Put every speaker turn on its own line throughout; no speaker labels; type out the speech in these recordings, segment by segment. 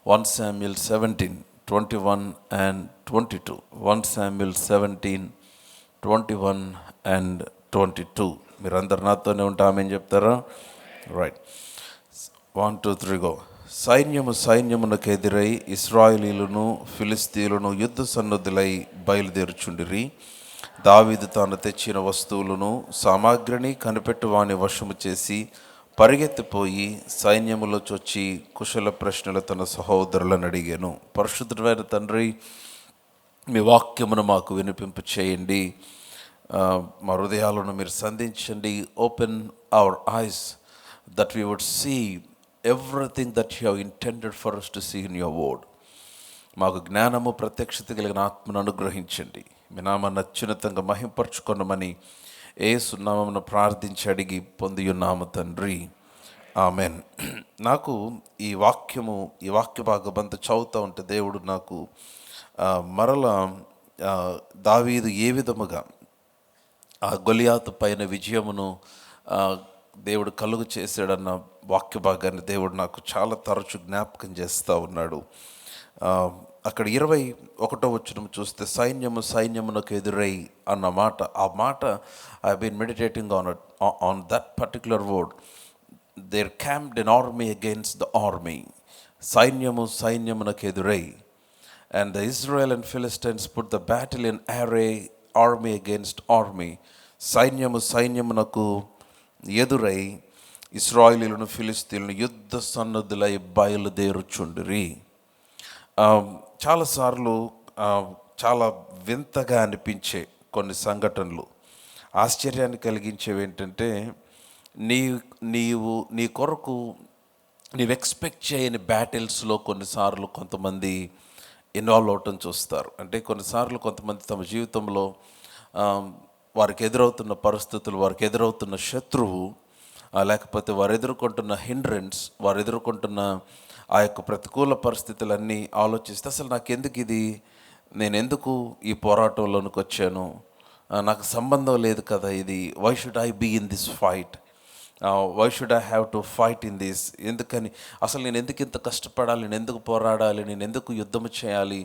1 Samuel 17:21 and 22. 1 Samuel 17:21 and 22. మీరందరు నాతోనే ఉంటామని చెప్తారా? రైట్. 1 2 3 గో. సైన్యమునకు ఎదురై ఇశ్రాయేలీయులను ఫిలిష్తీయులను యుద్ధ సన్నద్ధులై బయలుదేరుచుండిరి. దావీదు తాను తెచ్చిన వస్తువులను సామాగ్రిని కనిపెట్టు వాని వశము చేసి పరిగెత్తిపోయి సైన్యములో చొచ్చి కుశల ప్రశ్నలు తన సహోదరులను అడిగాను. పరిశుద్ధమైన తండ్రి, మీ వాక్యమును మాకు వినిపింప చేయండి. మా హృదయాలను మీరు సంధించండి. Open our eyes that we would see everything that you have intended for us to see in your word. మాకు జ్ఞానము ప్రత్యక్షత కలిగిన ఆత్మను అనుగ్రహించండి. మీ నామాన్ని అత్యున్నతంగా మహింపరచుకొనమని యేసు నామమున ప్రార్థించి అడిగి పొందియున్నాము తండ్రి, ఆమెన్. నాకు ఈ వాక్య భాగమంతా చదువుతూ ఉంటే దేవుడు నాకు మరలా దావీదు ఏ విధముగా ఆ గొలియాతు పైన విజయమును దేవుడు కలుగు చేశాడన్న వాక్య భాగాన్ని దేవుడు నాకు చాలా తరచు జ్ఞాపకం చేస్తూ ఉన్నాడు. అక్కడ 21వ వచనం చూస్తే సైన్యమునకు ఎదురై అన్న మాట, ఆ మాట I been meditating on that particular word. There camped an army against the army. సైన్యమునకు ఎదురై. And the Israel and Philistines put the battle in array, army against army. సైన్యమునకు ఎదురై ఇశ్రాయేలీయులను ఫిలిష్తీయులను యుద్ధ సన్నద్ధులై బయలుదేరుచుండిరి. చాలాసార్లు చాలా వింతగా అనిపించే కొన్ని సంఘటనలు, ఆశ్చర్యాన్ని కలిగించేవి ఏంటంటే, నీ కొరకు నీవు ఎక్స్పెక్ట్ చేయని బ్యాటిల్స్లో కొన్నిసార్లు కొంతమంది ఇన్వాల్వ్ అవటం చూస్తారు. అంటే కొన్నిసార్లు కొంతమంది తమ జీవితంలో వారికి ఎదురవుతున్న పరిస్థితులు, వారికి ఎదురవుతున్న శత్రువు, లేకపోతే వారు ఎదుర్కొంటున్న హిండ్రెన్స్, వారు ఎదుర్కొంటున్న ఆ యొక్క ప్రతికూల పరిస్థితులన్నీ ఆలోచిస్తే అసలు నాకెందుకు ఇది, నేను ఎందుకు ఈ పోరాటంలోనికి వచ్చాను, నాకు సంబంధం లేదు కదా ఇది, why should I be in this fight, why should I have to fight in this, ఎందుకని అసలు నేను ఎందుకు ఇంత కష్టపడాలి, నేను ఎందుకు పోరాడాలి, నేను ఎందుకు యుద్ధం చేయాలి,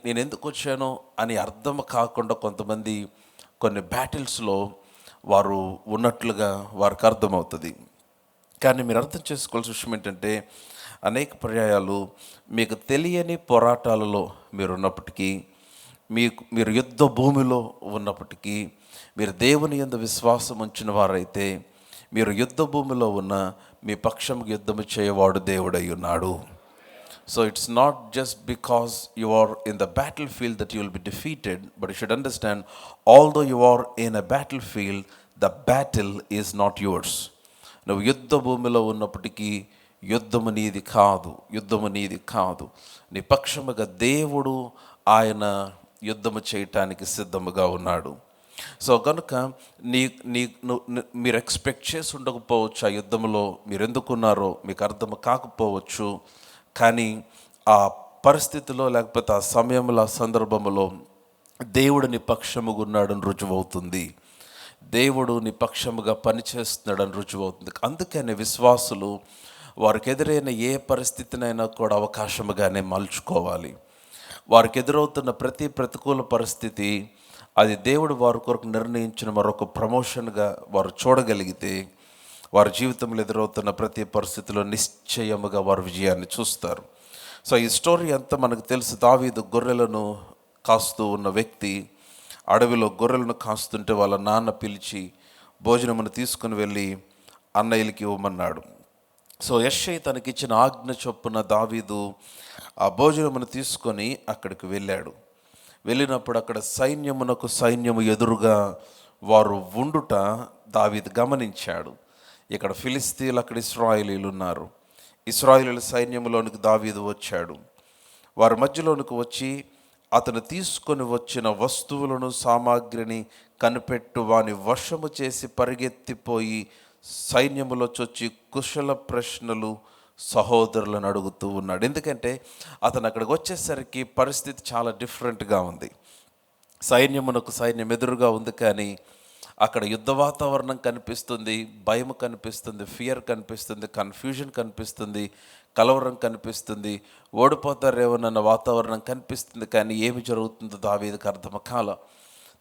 నేను ఎందుకు వచ్చాను అని అర్థం కాకుండా కొంతమంది కొన్ని బ్యాటిల్స్లో వారు ఉన్నట్లుగా వారికి అర్థమవుతుంది. కానీ మీరు అర్థం చేసుకోవాల్సిన విషయం ఏంటంటే, అనేక పర్యాయాలు మీకు తెలియని పోరాటాలలో మీరు ఉన్నప్పటికీ, మీరు యుద్ధ భూమిలో ఉన్నప్పటికీ, మీరు దేవుని యందు విశ్వాసం ఉంచిన వారైతే, మీరు యుద్ధ భూమిలో ఉన్న మీ పక్షంకు యుద్ధము చేయవాడు దేవుడై ఉన్నాడు. So it's not just because you are in the battlefield that you will be defeated, but you should understand, although you are in a battlefield, the battle is not yours. నువ్వు యుద్ధ భూమిలో ఉన్నప్పటికీ యుద్ధము నీది కాదు. నీ పక్షముగా దేవుడు ఆయన యుద్ధము చేయటానికి సిద్ధముగా ఉన్నాడు. సో కనుక మీరు ఎక్స్పెక్ట్ చేసి ఉండకపోవచ్చు, ఆ యుద్ధంలో మీరు ఎందుకున్నారో మీకు అర్థం కాకపోవచ్చు. కానీ ఆ పరిస్థితిలో, లేకపోతే ఆ సమయంలో, ఆ సందర్భంలో దేవుడు నీ పక్షముగా ఉన్నాడని రుజువవుతుంది. దేవుడు నీ పక్షముగా పనిచేస్తున్నాడని రుజువవుతుంది. అందుకని విశ్వాసులు వారికి ఎదురైన ఏ పరిస్థితినైనా కూడా అవకాశముగానే మలుచుకోవాలి. వారికి ఎదురవుతున్న ప్రతి ప్రతికూల పరిస్థితి అది దేవుడు వారి కొరకు నిర్ణయించిన మరొక ప్రమోషన్గా వారు చూడగలిగితే, వారి జీవితంలో ఎదురవుతున్న ప్రతి పరిస్థితిలో నిశ్చయముగా వారు విజయాన్ని చూస్తారు. సో ఈ స్టోరీ అంతా మనకు తెలుసు. దావీదు గొర్రెలను కాస్తూ ఉన్న వ్యక్తి అడవిలో గొర్రెలను కాస్తుంటే వాళ్ళ నాన్న పిలిచి భోజనమును తీసుకుని వెళ్ళి అన్నయ్యలకి ఇవ్వమన్నాడు. సో యెషై తనకిచ్చిన ఆజ్ఞ చొప్పున దావీదు ఆ భోజనమును తీసుకొని అక్కడికి వెళ్ళాడు. వెళ్ళినప్పుడు అక్కడ సైన్యము ఎదురుగా వారు ఉండుట దావీదు గమనించాడు. ఇక్కడ ఫిలిష్తీయులు, అక్కడ ఇశ్రాయేలీయులు ఉన్నారు. ఇశ్రాయేలీయుల సైన్యంలోనికి దావీదు వచ్చాడు. వారి మధ్యలోనికి వచ్చి అతను తీసుకొని వచ్చిన వస్తువులను, సామాగ్రిని కనిపెట్టు వాని వశము చేసి పరిగెత్తిపోయి సైన్యములో చొచ్చి కుశల ప్రశ్నలు సహోదరులను అడుగుతూ ఉన్నాడు. ఎందుకంటే అతను అక్కడికి వచ్చేసరికి పరిస్థితి చాలా డిఫరెంట్గా ఉంది. సైన్యం ఎదురుగా ఉంది, కానీ అక్కడ యుద్ధ వాతావరణం కనిపిస్తుంది, భయం కనిపిస్తుంది, ఫియర్ కనిపిస్తుంది, కన్ఫ్యూజన్ కనిపిస్తుంది. కలవరం కనిపిస్తుంది, ఓడిపోతారేమోనన్న వాతావరణం కనిపిస్తుంది. కానీ ఏమి జరుగుతుందో దావీదుకు అర్థం కాల.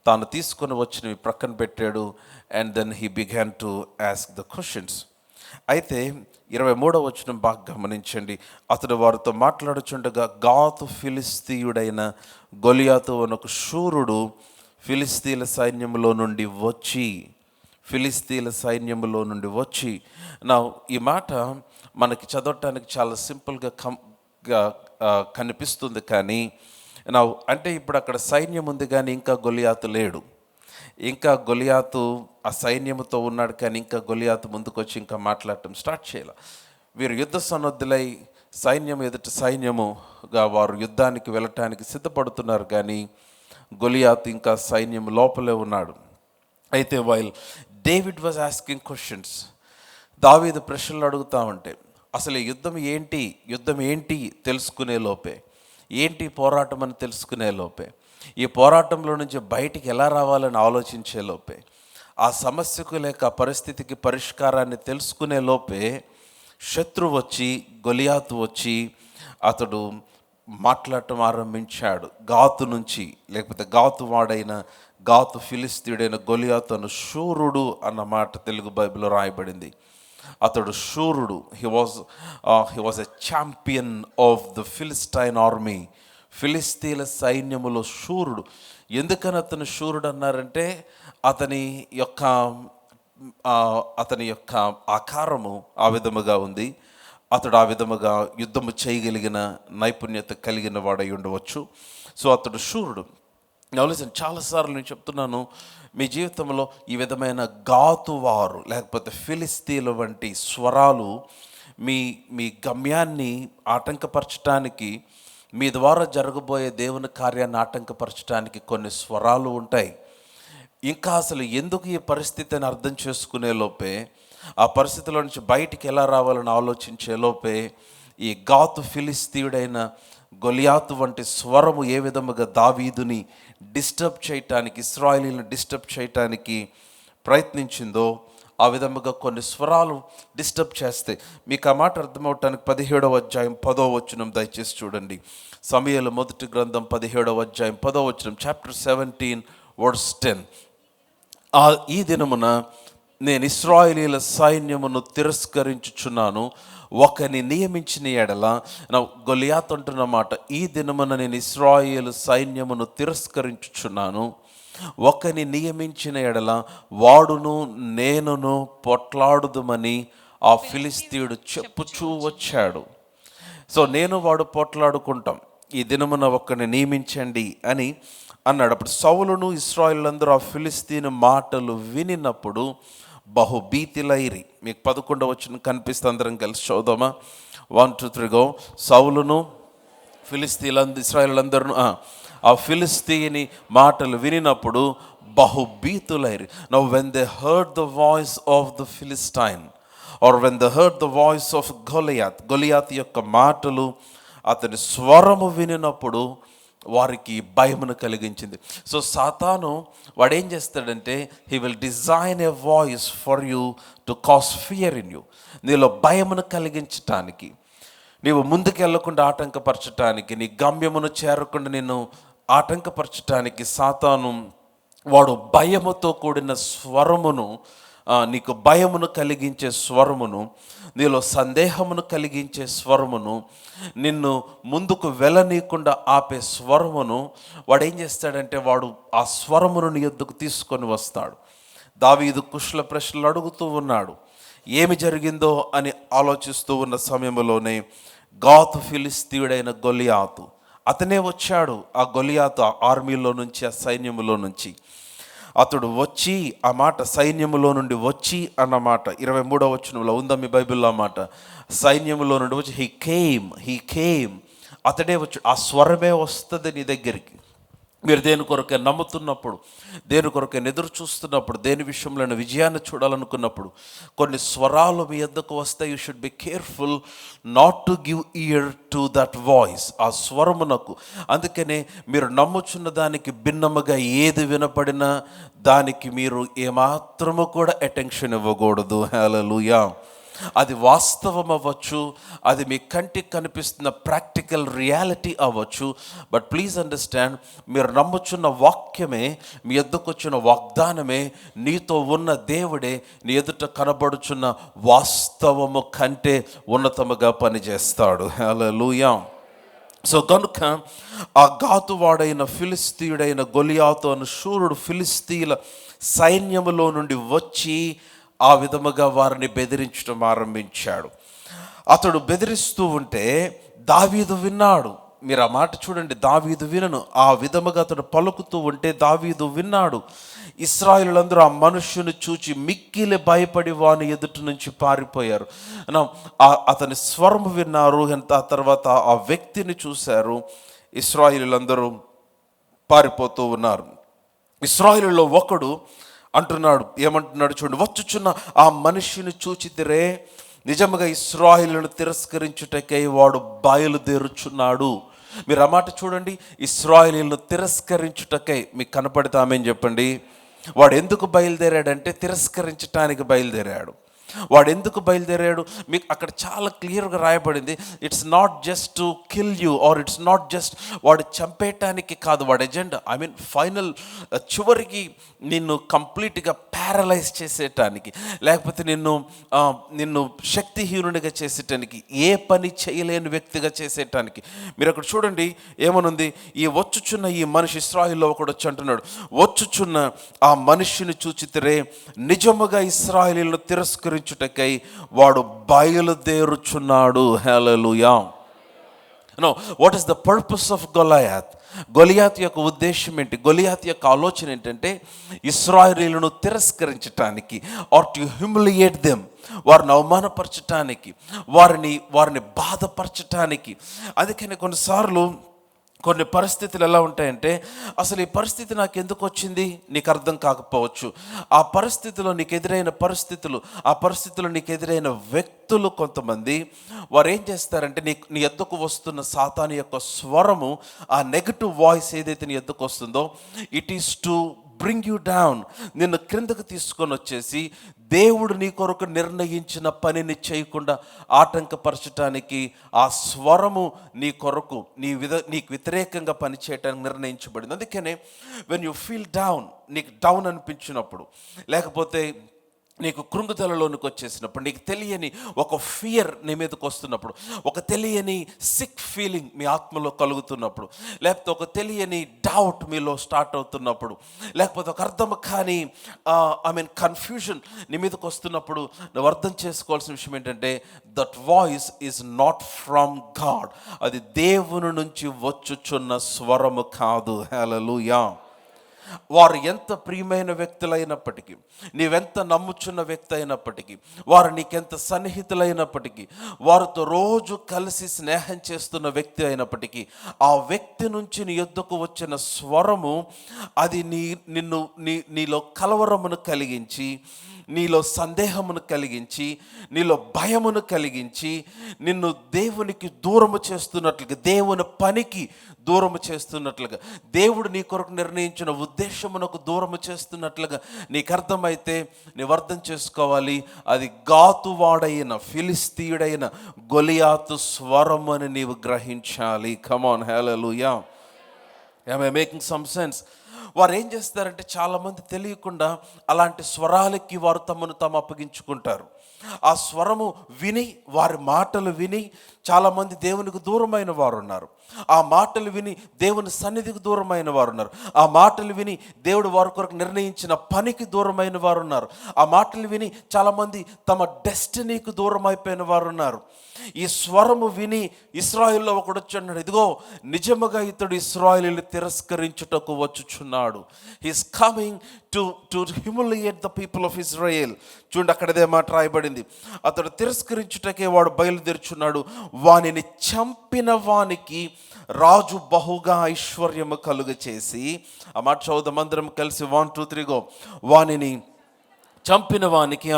తాను తీసుకొని వచ్చినవి ప్రక్కన పెట్టాడు. And then he began to ask the questions. అయితే 23వ వచనం బాగా గమనించండి. అతడు వారితో మాట్లాడుచుండగా గాతు ఫిలిస్తీయుడైన గొలియాతు అనొక శూరుడు ఫిలిస్తీన్ల సైన్యంలో నుండి వచ్చి నా ఈ మాట మనకి చదవటానికి చాలా సింపుల్గా కనిపిస్తుంది. కానీ నా అంటే ఇప్పుడు అక్కడ సైన్యం ఉంది కానీ ఇంకా గొలియాతు లేడు. ఇంకా గొలియాతు ఆ సైన్యముతో ఉన్నాడు కానీ ఇంకా గొలియాతు ముందుకొచ్చి ఇంకా మాట్లాడటం స్టార్ట్ చేయాలి. వీరు యుద్ధ సన్నద్ధులై సైన్యం ఎదుట సైన్యముగా వారు యుద్ధానికి వెళ్ళటానికి సిద్ధపడుతున్నారు. కానీ గొలియాతు ఇంకా సైన్యం లోపలే ఉన్నాడు. అయితే while David was asking questions, దావీదు ప్రశ్నలు అడుగుతూ ఉంటే అసలు ఈ యుద్ధం ఏంటి తెలుసుకునే లోపే, ఏంటి పోరాటం అని తెలుసుకునే లోపే, ఈ పోరాటంలో నుంచి బయటికి ఎలా రావాలని ఆలోచించే లోపే, ఆ సమస్యకు లేక పరిస్థితికి పరిష్కారాన్ని తెలుసుకునే లోపే శత్రువు వచ్చి గొలియాతు వచ్చి అతడు మాట్లాడటం ఆరంభించాడు. గాతు నుంచి, లేకపోతే గాతు వాడైన గాతు ఫిలిస్తీయుడైన గొలియాతు అను శూరుడు అన్న మాట తెలుగు బైబిల్లో రాయబడింది. అతడు శూరుడు. He was a champion of the Philistine army. ఫిలిస్తీన్ల సైన్యములో శూరుడు. ఎందుకని అతను శూరుడు అన్నారంటే అతని యొక్క ఆకారము ఆ విధముగా ఉంది. అతడు ఆ విధముగా యుద్ధము చేయగలిగిన నైపుణ్యత కలిగిన వాడై ఉండవచ్చు. సో అతడు శూరుడు. నవలిసిన చాలాసార్లు నేను చెప్తున్నాను, మీ జీవితంలో ఈ విధమైన గాతువారు లేకపోతే ఫిలిస్తీన్ల వంటి స్వరాలు మీ గమ్యాన్ని ఆటంకపరచడానికి, మీ ద్వారా జరగబోయే దేవుని కార్యాన్ని ఆటంకపరచడానికి కొన్ని స్వరాలు ఉంటాయి. ఇంకా అసలు ఎందుకు ఈ పరిస్థితిని అర్థం చేసుకునే లోపే, ఆ పరిస్థితిలో నుంచి బయటికి ఎలా రావాలని ఆలోచించే లోపే ఈ గాతు ఫిలిస్తీయుడైన గొలియాతు వంటి స్వరము ఏ విధముగా దావీదుని డిస్టర్బ్ చేయటానికి, ఇశ్రాయేలీలను డిస్టర్బ్ చేయటానికి ప్రయత్నించిందో ఆ విధముగా కొన్ని స్వరాలు డిస్టర్బ్ చేస్తాయి. మీకు ఆ మాట అర్థమవటానికి 17వ అధ్యాయం 10వ వచనం దయచేసి చూడండి. సమూయేలు మొదటి గ్రంథం 17వ అధ్యాయం 10వ వచనం, చాప్టర్ 17 వర్స్ 10. ఈ దినమున నేను ఇశ్రాయేలీల సైన్యమును తిరస్కరించుచున్నాను, ఒకని నియమించిన ఎడల. గొలియాతు అంటున్న మాట, ఈ దినమున నేను ఇశ్రాయేలు సైన్యమును తిరస్కరించుచున్నాను, ఒకని నియమించిన ఎడల వాడును నేనును పొట్లాడుదుమని ఆ ఫిలిస్తీయుడు చెప్పుచూ వచ్చాడు. సో నేను వాడు పోట్లాడుకుంటాం, ఈ దినమున ఒకరిని నియమించండి అని అన్నాడు. అప్పుడు సౌలును ఇశ్రాయేలులందరూ ఆ ఫిలిస్తీను మాటలు వినినప్పుడు బహుభీతిలైరి. మీకు 11వ వచనం కనిపిస్తే అందరం కలిసి చదువుదామా? 1 2 3 గో. సౌలును ఇశ్రాయేలులందరూ ఆ ఫిలిస్తీని మాటలు వినినప్పుడు బహుభీతులైరి. Now when they heard the voice of the Philistine or when they heard the voice of Goliath యొక్క మాటలు, అతని స్వరము వినినప్పుడు వారికి భయమును కలిగించింది. సో సాతాను వాడు ఏం చేస్తాడంటే, he will design a voice for you to cause fear in you. నీలో భయమును కలిగించటానికి, నీవు ముందుకెళ్లకుండా ఆటంకపరచటానికి, నీ గమ్యమును చేరకుండా నిన్ను ఆటంకపరచటానికి సాతాను వాడు భయముతో కూడిన స్వరమును, నీకు భయమును కలిగించే స్వరమును, నీలో సందేహమును కలిగించే స్వరమును, నిన్ను ముందుకు వెళ్ళనీయకుండా ఆపే స్వరమును వాడు ఏం చేస్తాడంటే వాడు ఆ స్వరమును నీ యొద్దకు తీసుకొని వస్తాడు. దావీదు కుశల ప్రశ్నలు అడుగుతూ ఉన్నాడు. ఏమి జరిగిందో అని ఆలోచిస్తూ ఉన్న సమయంలోనే గాతు ఫిలిస్తీయుడైన గొలియాతు అతనే వచ్చాడు. ఆ గొలియాతు ఆ ఆర్మీలో నుంచి, ఆ సైన్యములో నుంచి అతడు వచ్చి, ఆ మాట సైన్యములో నుండి వచ్చి అన్నమాట 23వ వచనంలో ఉందా మీ బైబిల్లో ఆ మాట? సైన్యములో నుండి వచ్చి హీ కేమ్, అతడే వచ్చి. ఆ స్వరమే వస్తుంది నీ దగ్గరికి. మీరు దేని కొరకే నమ్ముతున్నప్పుడు, దేని కొరకే ఎదురు చూస్తున్నప్పుడు, దేని విషయంలో విజయాన్ని చూడాలనుకున్నప్పుడు కొన్ని స్వరాలు మీ యొద్దకు వస్తాయి. You should be careful not to give year to that voice, ఆ స్వరమునకు. అందుకనే మీరు నమ్ముచున్న దానికి భిన్నముగా ఏది వినపడినా దానికి మీరు ఏమాత్రము కూడా అటెన్షన్ ఇవ్వకూడదు. హల్లెలూయా. అది వాస్తవం అవ్వచ్చు, అది మీ కంటికి కనిపిస్తున్న ప్రాక్టికల్ రియాలిటీ అవ్వచ్చు. బట్ ప్లీజ్ అండర్స్టాండ్, మీరు నమ్ముచున్న వాక్యమే, మీ ఎద్దుకు వచ్చిన వాగ్దానమే, నీతో ఉన్న దేవుడే నీ ఎదుట కనబడుచున్న వాస్తవము కంటే ఉన్నతముగా పనిచేస్తాడు. హల్లెలూయా. సో కనుక ఆ గాతువాడైన ఫిలిస్తీయుడైన గొలియాతు అను శూరుడు ఫిలిస్తీయుల సైన్యములో నుండి వచ్చి ఆ విధముగా వారిని బెదిరించడం ఆరంభించాడు. అతడు బెదిరిస్తూ ఉంటే దావీదు విన్నాడు. మీరు ఆ మాట చూడండి, దావీదు వినను, ఆ విధముగా అతడు పలుకుతూ ఉంటే దావీదు విన్నాడు. ఇశ్రాయేలులందరూ ఆ మనుష్యుని చూచి మిక్కిలి భయపడి వాని ఎదుటి నుంచి పారిపోయారు. అతని స్వరము విన్నారు. ఆ తర్వాత ఆ వ్యక్తిని చూశారు. ఇశ్రాయేలులందరూ పారిపోతూ ఉన్నారు. ఇశ్రాయేలులో ఒకడు అంటున్నాడు, ఏమంటున్నాడు చూడండి, వచ్చుచున్న ఆ మనిషిని చూచితిరే, నిజముగా ఇశ్రాయేలును తిరస్కరించుటకై వాడు బయలుదేరుచున్నాడు. మీరు ఆ మాట చూడండి, ఇశ్రాయేలును తిరస్కరించుటకై. మీకు కనపడితే ఆమేన్ చెప్పండి. వాడు ఎందుకు బయలుదేరాడంటే తిరస్కరించటానికి బయలుదేరాడు. వాడు ఎందుకు బయలుదేరాడు? మీకు అక్కడ చాలా క్లియర్గా రాయబడింది. It's not just to kill you, or it's not just వాడు చంపేయటానికి కాదు వాడు ఎజెండా. ఐ మీన్ ఫైనల్, చివరికి నిన్ను కంప్లీట్గా ప్యారలైజ్ చేసేటానికి, లేకపోతే నిన్ను శక్తిహీనునిగా చేసేటానికి, ఏ పని చేయలేని వ్యక్తిగా చేసేటానికి. మీరు అక్కడ చూడండి ఏమనుంది, ఈ వచ్చుచున్న ఈ మనిషి, ఇశ్రాయేల్లో ఒకడు వచ్చి అంటున్నాడు, వచ్చుచున్న ఆ మనిషిని చూచితిరే, నిజముగా ఇశ్రాయేలును తిరస్కరించుటకై వాడు బయలుదేరుచున్నాడు. Hallelujah. No, what is the purpose of Goliath? Goliath యొక్క ఉద్దేశం ఏంటి? గొలియాత్ యొక్క ఆలోచన ఏంటంటే ఇశ్రాయేలీయులను తిరస్కరించటానికి, ఆర్ టు హ్యూమిలియేట్ దెమ్, వారిని అవమానపరచటానికి, వారిని బాధపరచటానికి. అందుకని కొన్నిసార్లు కొన్ని పరిస్థితులు ఎలా ఉంటాయంటే, అసలు ఈ పరిస్థితి నాకు ఎందుకు వచ్చింది నీకు అర్థం కాకపోవచ్చు. ఆ పరిస్థితిలో నీకు ఎదురైన పరిస్థితులు, ఆ పరిస్థితుల్లో నీకు ఎదురైన వ్యక్తులు కొంతమంది, వారు ఏం చేస్తారంటే నీ ఎద్దుకు వస్తున్న సాతాను యొక్క స్వరము, ఆ నెగటివ్ వాయిస్ ఏదైతే నీ ఎద్దుకు వస్తుందో, it is to bring you down, నిన్ను క్రిందకు తీసుకొని వచ్చేసి దేవుడు నీ కొరకు నిర్ణయించిన పనిని చేయకుండా ఆటంకపరచటానికి ఆ స్వరము నీ కొరకు నీకు వ్యతిరేకంగా పనిచేయటానికి నిర్ణయించబడింది. అందుకనే వెన్ యూ ఫీల్ డౌన్, నీకు డౌన్ అనిపించినప్పుడు, లేకపోతే నీకు కృంగుదలలోనికి వచ్చేసినప్పుడు, నీకు తెలియని ఒక ఫియర్ నీ మీదకి వస్తున్నప్పుడు, ఒక తెలియని సిక్ ఫీలింగ్ మీ ఆత్మలో కలుగుతున్నప్పుడు, లేకపోతే ఒక తెలియని డౌట్ మీలో స్టార్ట్ అవుతున్నప్పుడు, లేకపోతే ఒక అర్థం కాని కన్ఫ్యూజన్ నీ మీదకి వస్తున్నప్పుడు, నువ్వు అర్థం చేసుకోవాల్సిన విషయం ఏంటంటే, that voice is not from God. అది దేవుని నుంచి వచ్చుచున్న స్వరము కాదు. హల్లెలూయా. వారు ఎంత ప్రియమైన వ్యక్తులైనప్పటికీ, నీవెంత నమ్ముచున్న వ్యక్తి అయినప్పటికీ, వారు నీకెంత సన్నిహితులైనప్పటికీ, వారితో రోజు కలిసి స్నేహం చేస్తున్న వ్యక్తి అయినప్పటికీ, ఆ వ్యక్తి నుంచి నీ యొద్దకు వచ్చిన స్వరము, అది నీలో కలవరమును కలిగించి, నీలో సందేహమును కలిగించి, నీలో భయమును కలిగించి, నిన్ను దేవునికి దూరము చేస్తున్నట్లుగా, దేవుని పనికి దూరము చేస్తున్నట్లుగా, దేవుడు నీ కొరకు నిర్ణయించిన ఉద్దేశమునకు దూరము చేస్తున్నట్లుగా నీకు అర్థమైతే, నీవు అర్థం చేసుకోవాలి, అది గాతువాడైన ఫిలిస్తీయుడైన గొలియాతు స్వరము అని నీవు గ్రహించాలి. Come on, hallelujah. am I making some sense? వారు ఏం చేస్తారంటే, చాలామంది తెలియకుండా అలాంటి స్వరాలకి వారు తమను తాము అప్పగించుకుంటారు. ఆ స్వరము విని, వారి మాటలు విని చాలామంది దేవునికి దూరమైన వారు ఉన్నారు. ఆ మాటలు విని దేవుని సన్నిధికి దూరమైన వారు ఉన్నారు. ఆ మాటలు విని దేవుడు వారి కొరకు నిర్ణయించిన పనికి దూరమైన వారు ఉన్నారు. ఆ మాటలు విని చాలామంది తమ డెస్టినీకి దూరం అయిపోయిన వారు ఉన్నారు. ఈ స్వరము విని ఇశ్రాయేల్లో ఒకడు వచ్చి అన్నాడు, ఇదిగో నిజముగా ఇతడు ఇశ్రాయేలును తిరస్కరించుటకు వచ్చుచున్నాడు. He's coming to humiliate the people of Israel. చూడండి, అక్కడదే మాట రాయబడింది, అతడు తిరస్కరించుటకే వాడు బయలుదేరుచున్నాడు. వానిని చంపిన వానికి రాజు బహుగా ఐశ్వర్యము కలుగ చేసి, ఆ మాట చదువుదాం అందరం కలిసి, 1 2 3 గో. వానిని చంపిన వానికి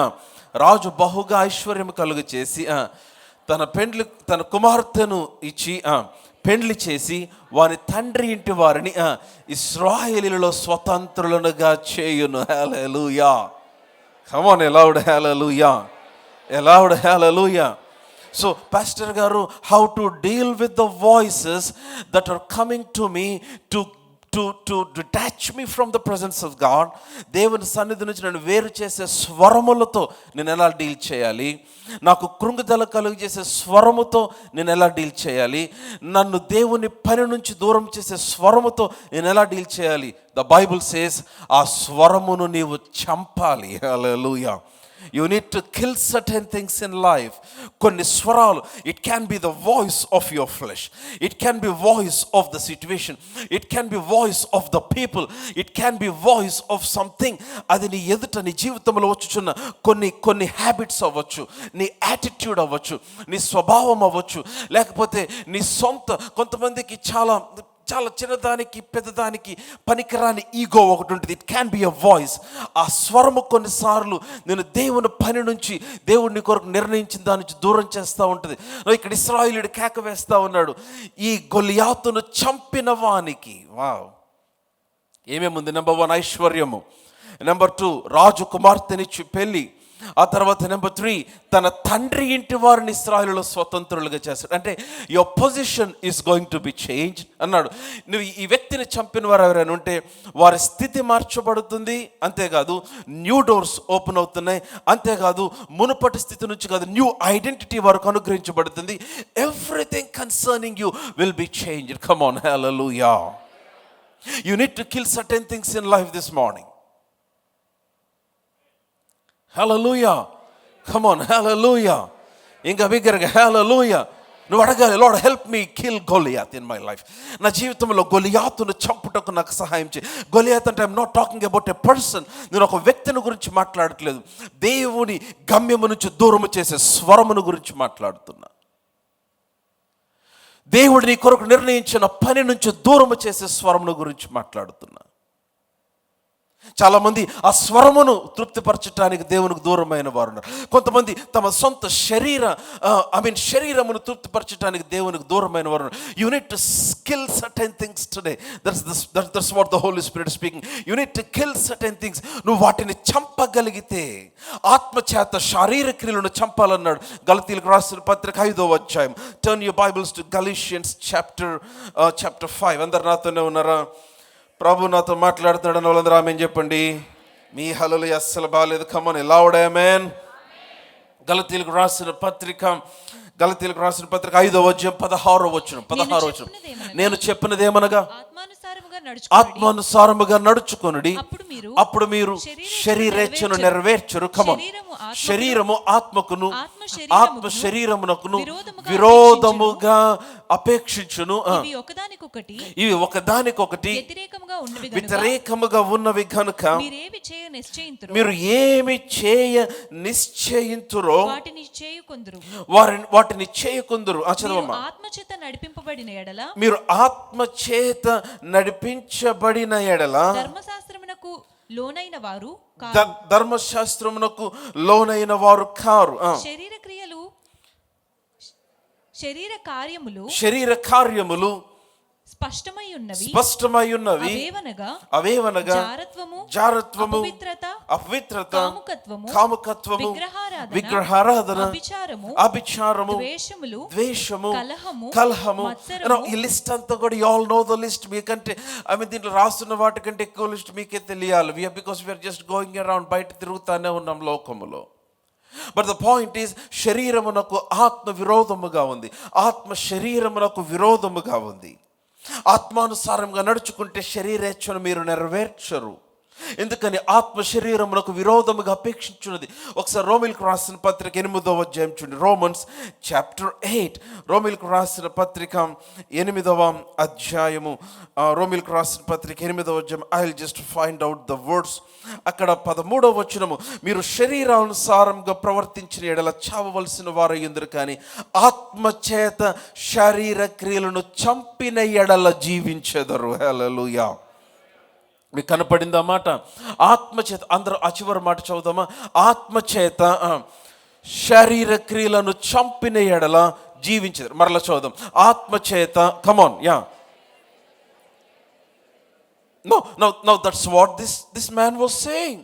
రాజు బహుగా ఐశ్వర్యము కలుగ చేసి తన కుమార్తెను ఇచ్చి పెండ్లి చేసి వాని తండ్రి ఇంటి వారిని ఇశ్రాయేలీయులలో స్వతంత్రులనుగా చేయును. Hallelujah. Come on, loud hallelujah. loud hallelujah. So pastor garu, how to deal with the voices that are coming to me to detach me from the presence of God. దేవుని సన్నిధి నుంచి నన్ను వేరు చేసే స్వరములతో నేను ఎలా డీల్ చేయాలి, నాకు కృంగుదల కలుగు చేసే స్వరముతో నేను ఎలా డీల్ చేయాలి, నన్ను దేవుని పని నుంచి దూరం చేసే స్వరముతో నేను ఎలా డీల్ చేయాలి. ద బైబుల్ సేస్ ఆ స్వరమును నీవు చంపాలి. హల్లెలూయా. You need to kill certain things in life. కొన్ని స్వరాలు, it can be the voice of your flesh, it can be voice of the situation, it can be voice of the people, it can be voice of something. అది నీ ఎదుట నీ జీవితంలో వచ్చుచున్న కొన్ని habits అవ్వచ్చు, నీ యాటిట్యూడ్ అవ్వచ్చు, నీ స్వభావం అవ్వచ్చు, లేకపోతే నీ సొంత, కొంతమందికి చాలా చిన్నదానికి పెద్దదానికి పనికిరాని ఈగో ఒకటి ఉంటుంది. It can be a voice. ఆ స్వరము కొన్నిసార్లు నేను దేవుని పని నుంచి, దేవుడిని కొరకు నిర్ణయించిన దాని నుంచి దూరం చేస్తూ ఉంటుంది. ఇక్కడ ఇశ్రాయేలీయుడు కేక వేస్తూ ఉన్నాడు, ఈ గొలియాతును చంపిన వానికి. వావ్, ఏమేముంది? నెంబర్ 1 ఐశ్వర్యము, నెంబర్ 2 రాజు కుమార్తెనిచ్చి పెళ్ళి, ఆ తర్వాత నెంబర్ 3 తన తండ్రి ఇంటి వారిని ఇశ్రాయేలులో స్వతంత్రులుగా చేస్తాడు. అంటే your position is going to be change అన్నాడు. నువ్వు ఈ వ్యక్తిని చంపిన వారు ఎవరైనా ఉంటే వారి స్థితి మార్చబడుతుంది, అంతేకాదు న్యూ డోర్స్ ఓపెన్ అవుతున్నాయి, అంతేకాదు మునుపటి స్థితి నుంచి కాదు న్యూ ఐడెంటిటీ వారికి అనుగ్రహించబడుతుంది. Everything concerning you will be changed. Come on, hallelujah. You need to kill certain things in life this morning. Hallelujah. Come on, hallelujah. ఇంకా బిగ్గరగా hallelujah. నువ్వు అడగాలి, Lord help me kill Goliath in my life. నా జీవితంలో గొలియాతును చంపుటకు నాకు సహాయం చేయి. గొలియాత్ అంటే I'm not talking about a person. నేను ఒక వ్యక్తిని గురించి మాట్లాడట్లేదు, దేవుని గమ్యము నుంచి దూరము చేసే స్వరమును గురించి మాట్లాడుతున్నా. దేవుడు నీ కొరకు నిర్ణయించిన పని నుంచి దూరము చేసే స్వరమును గురించి మాట్లాడుతున్నా. చాలామంది ఆ స్వరమును తృప్తిపరచడానికి దేవునికి దూరమైన వారు ఉన్నారు. కొంతమంది తమ సొంత శరీరమును తృప్తిపరచడానికి దేవునికి దూరమైన వారు ఉన్నారు. You need to kill certain things today. That's what the Holy Spirit speaking. You need to kill certain things. నువ్వు వాటిని చంపగలిగితే, ఆత్మచేత శారీరక క్రియలను చంపాలన్నాడు. గలతీయులకు రాసిన పత్రిక 5వ అధ్యాయం. Turn your Bibles to Galatians chapter 5. అందరు నాతోనే ఉన్నారా? ప్రభు నాతో మాట్లాడుతున్నాడు అని వాళ్ళందరూ ఆమేన్ చెప్పండి. మీ హల్లెలూయా అస్సలు బాగాలేదు. కమన్, లౌడ్ ఆమేన్. గలతీయులకు రాసిన పత్రిక 5వ అధ్యాయం 16వ వచనం. నేను చెప్పినదేమనగా ఆత్మానుసారముగా నడుచుకొనుడి, అప్పుడు మీరు శరీరేచ్ఛను నెరవేర్చరు. కమన్, శరీరము ఆత్మకును, ఆత్మ శరీరమునకును విరోధముగా అపేక్షించును. ఇవి ఒకదానికొకటి వ్యతిరేకముగా ఉన్నవి కనుక మీరు ఏమి చేయ నిశ్చయింతురో వాటిని చేయకుందురు.
ఆత్మచేత నడిపింపబడిన ఎడల,
మీరు ఆత్మచేత నడిపించబడిన ఎడల ధర్మశాస్త్రమునకు లోనైన వారు కారు. శరీర కార్యములు స్పష్టమై ఉన్నవి. అవేవనగా జారత్వము, అపవిత్రత, కాముకత్వము, విగ్రహారాధన, అభిచారము, ద్వేషము, కలహము. ఈ లిస్ట్ అంతా కూడా you all know the list. మీకంటే దీంట్లో రాస్తున్న వాటికంటే ఎక్కువ లిస్ట్ మీకే తెలియాలి. Because we are just going around, బయట తిరుగుతానే ఉన్నాం లోకములో. బట్ ద పాయింట్ ఈస్, శరీరమునకు ఆత్మ విరోధముగా ఉంది, ఆత్మ శరీరమునకు విరోధముగా ఉంది. ఆత్మానుసారంగా నడుచుకుంటే శరీరేచ్ఛను మీరు నెరవేర్చరు. ఎందుకని? ఆత్మ శరీరములకు విరోధముగా అపేక్షించున్నది. ఒకసారి రోమిలకు రాసిన పత్రిక 8వ అధ్యాయం చూడండి. Romans chapter 8. రోమిలకు రాసిన పత్రిక 8వ అధ్యాయము. రోమిలకు రాసిన పత్రిక 8వ అధ్యాయం. I will just find out the words. అక్కడ 13వ వచనము, మీరు శరీరానుసారంగా ప్రవర్తించిన ఎడల చావవలసిన వారయ్యుందరు, కానీ ఆత్మచేత శారీర క్రియలను చంపిన ఎడల జీవించెదరు. హల్లెలూయా. మీకు కనపడింది ఆ మాట? ఆత్మచేత. అందరూ ఆ చివరి మాట చదువుదామా? ఆత్మచేత శారీర క్రియలను చంపిన ఎడల జీవించెదరు. మరలా చదువుదాం. ఆత్మచేత. కమాన్, yeah. No, that's what this man was saying.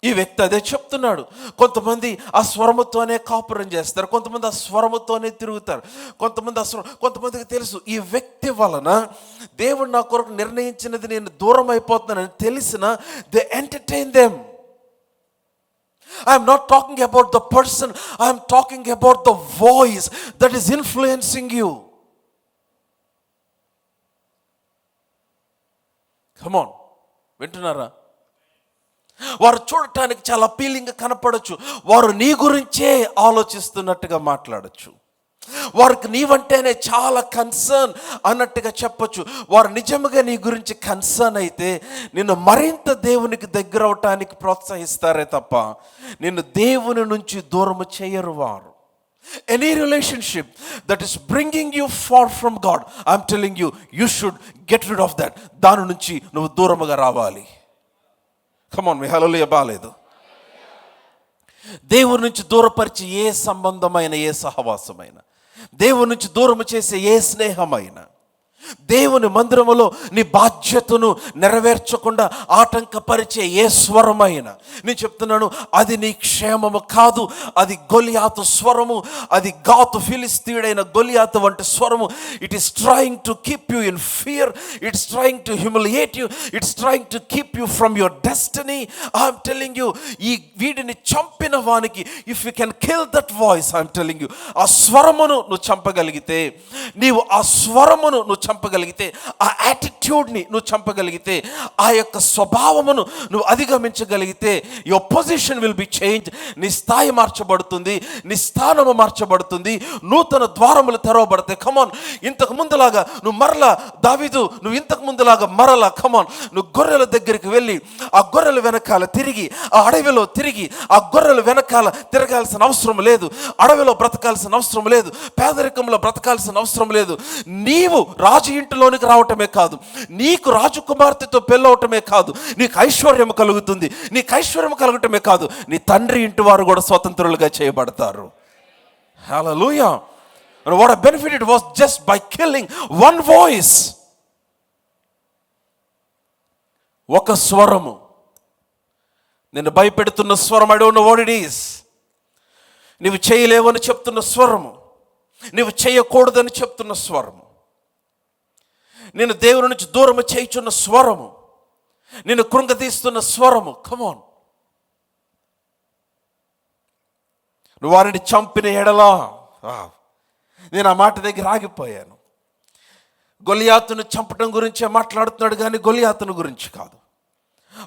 ఈ వ్యక్తి అదే చెప్తున్నాడు. కొంతమంది ఆ స్వరముతోనే కాపురం చేస్తారు, కొంతమంది ఆ స్వరముతోనే తిరుగుతారు, కొంతమందికి తెలుసు ఈ వ్యక్తి వలన దేవుడు నా కొరకు నిర్ణయించినది నేను దూరం అయిపోతున్నానని తెలిసిన they entertain them. I'm not talking about the person, I'm talking about the voice that is influencing you. Come on, వింటున్నారా? వారు చూడటానికి చాలా అపీలింగ్గా కనపడచ్చు, వారు నీ గురించే ఆలోచిస్తున్నట్టుగా మాట్లాడచ్చు, వారికి నీవంటేనే చాలా కన్సర్న్ అన్నట్టుగా చెప్పచ్చు. వారు నిజంగా నీ గురించి కన్సర్న్ అయితే నిన్ను మరింత దేవునికి దగ్గర అవటానికి ప్రోత్సహిస్తారే తప్ప నిన్ను దేవుని నుంచి దూరం చేయరు వారు. Any relationship that is bringing you far from God, I'm telling you, you should get rid of that. దాని నుంచి నువ్వు దూరముగా రావాలి. Come on, మీ హల్లెలూయా బాలేదు. దేవుని నుంచి దూరపరిచి ఏ సంబంధమైన, ఏ సహవాసమైన, దేవుని నుంచి దూరము చేసే ఏ స్నేహమైన, దేవుని మందిరములో నీ బాధ్యతను నెరవేర్చకుండా ఆటంకపరిచే ఏ స్వరమైన, నేను చెప్తున్నాను, అది నీ క్షేమము కాదు. అది గొలియాతు స్వరము, అది గాతు ఫిలిస్తీయుడైన గొలియాతు వంటి స్వరము. It is trying to keep you in fear, it's trying to humiliate you, it's trying to keep you from your destiny. I'm telling you, ఈ వీడిని చంపిన వానికి, if you can kill that voice, I'm telling you, ఆ స్వరమును నువ్వు చంపగలిగితే, నీవు ఆ స్వరమును నువ్వు చంపగలిగితే, ఆ యాటిట్యూడ్ని నువ్వు చంపగలిగితే, ఆ యొక్క స్వభావమును నువ్వు అధిగమించగలిగితే, your position will be change. నీ స్థాయి మార్చబడుతుంది, నీ స్థానము మార్చబడుతుంది, నూతన ద్వారములు తెరవబడతాయి. కమాన్, ఇంతకు ముందులాగా నువ్వు మరలా దావీదు, నువ్వు ఇంతకు ముందులాగా మరలా కమాన్, నువ్వు గొర్రెల దగ్గరికి వెళ్ళి ఆ గొర్రెల వెనకాల తిరిగి, ఆ అడవిలో తిరిగి ఆ గొర్రెల వెనకాల తిరగాల్సిన అవసరం లేదు, అడవిలో బ్రతకాల్సిన అవసరం లేదు, పేదరికంలో బ్రతకాల్సిన అవసరం లేదు. నీవు రాజు ఇంటిలోనికి రావటమే కాదు, నీకు రాజకుమార్తెతో పెళ్ళవటమే కాదు, నీకు ఐశ్వర్యం కలుగుతుంది. నీకు ఐశ్వర్యం కలగటమే కాదు, నీ తండ్రి ఇంటి వారు కూడా స్వతంత్రులుగా చేయబడతారు. హల్లెలూయా. And what a benefit it was just by killing one voice. ఒక స్వరము, నిన్ను భయపెడుతున్న స్వరం, I don't know what it is. నీవు చేయలేవని చెప్తున్న స్వరము, నీవు చేయకూడదని చెప్తున్న స్వరము, నేను దేవుని నుంచి దూరము చేయుచున్న స్వరము, నిన్ను కృంగతీస్తున్న స్వరము. కమాన్, నువ్వు వారిని చంపిన ఎడలా, నేను ఆ మాట దగ్గర ఆగిపోయాను. గొలియాతును చంపడం గురించే మాట్లాడుతున్నాడు కానీ గొలియాతును గురించి కాదు.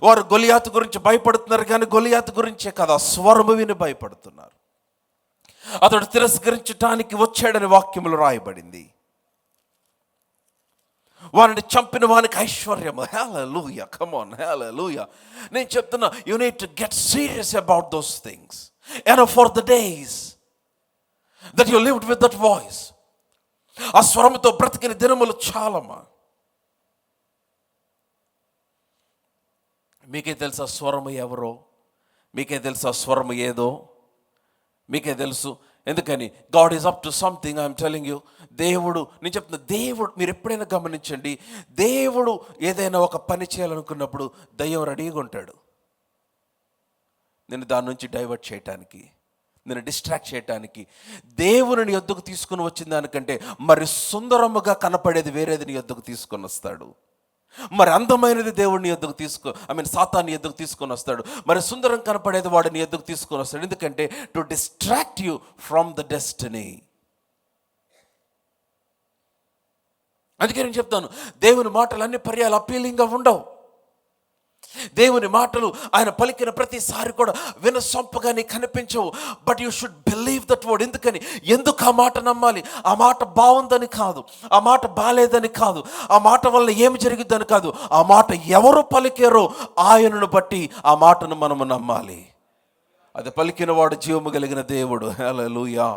వారు గొలియాతు గురించి భయపడుతున్నారు కానీ గొలియాతు గురించే కాదు, ఆ స్వరము విని భయపడుతున్నారు. అతడు తిరస్కరించటానికి వచ్చాడని వాక్యములు రాయబడింది. వారిని చంపిన వానికి ఐశ్వర్యము. హల్లెలూయా, కమ్ ఆన్, హల్లెలూయా. నేను చెప్తున్నా, you need to get serious about those things and for the days that you lived with that voice. ఆ స్వరముతో బ్రతికిన దినములు చాలమ్మా. మీకే తెలుసా స్వరము ఎవరో, మీకే తెలుసా స్వరము ఏదో, మీకే తెలుసు. ఎందుకని? God is up to something. I'm telling you. దేవుడు, నేను చెప్తున్నా, దేవుడు, మీరు ఎప్పుడైనా గమనించండి, దేవుడు ఏదైనా ఒక పని చేయాలనుకున్నప్పుడు దయ్యం రెడీగా ఉంటాడు నేను దాని నుంచి డైవర్ట్ చేయటానికి, నేను డిస్ట్రాక్ట్ చేయటానికి. దేవుని నీ యొద్దకు తీసుకుని వచ్చిన దానికంటే మరి సుందరముగా కనపడేది వేరేది నీ యొద్దకు తీసుకొని వస్తాడు. మరి అందమైనది దేవుడిని యొద్దకు సాతాన్ని యొద్దకు తీసుకొని వస్తాడు. మరి సుందరం కనపడేది వాడు నీ యొద్దకు తీసుకొని వస్తాడు. ఎందుకంటే to distract you from the destiny. అందుకే నేను చెప్తాను, దేవుని మాటలు అన్ని పర్యాలు అపీలింగ్గా ఉండవు. దేవుని మాటలు ఆయన పలికిన ప్రతిసారి కూడా వినసొంపుగా నీకు కనిపించవు. But you should believe that word. ఎందుకు ఆ మాట నమ్మాలి? ఆ మాట బాగుందని కాదు, ఆ మాట బాలేదని కాదు, ఆ మాట వల్ల ఏమి జరిగిద్దని కాదు, ఆ మాట ఎవరు పలికారో ఆయనను బట్టి ఆ మాటను మనము నమ్మాలి. అది పలికిన వాడు జీవము కలిగిన దేవుడు. హల్లెలూయా.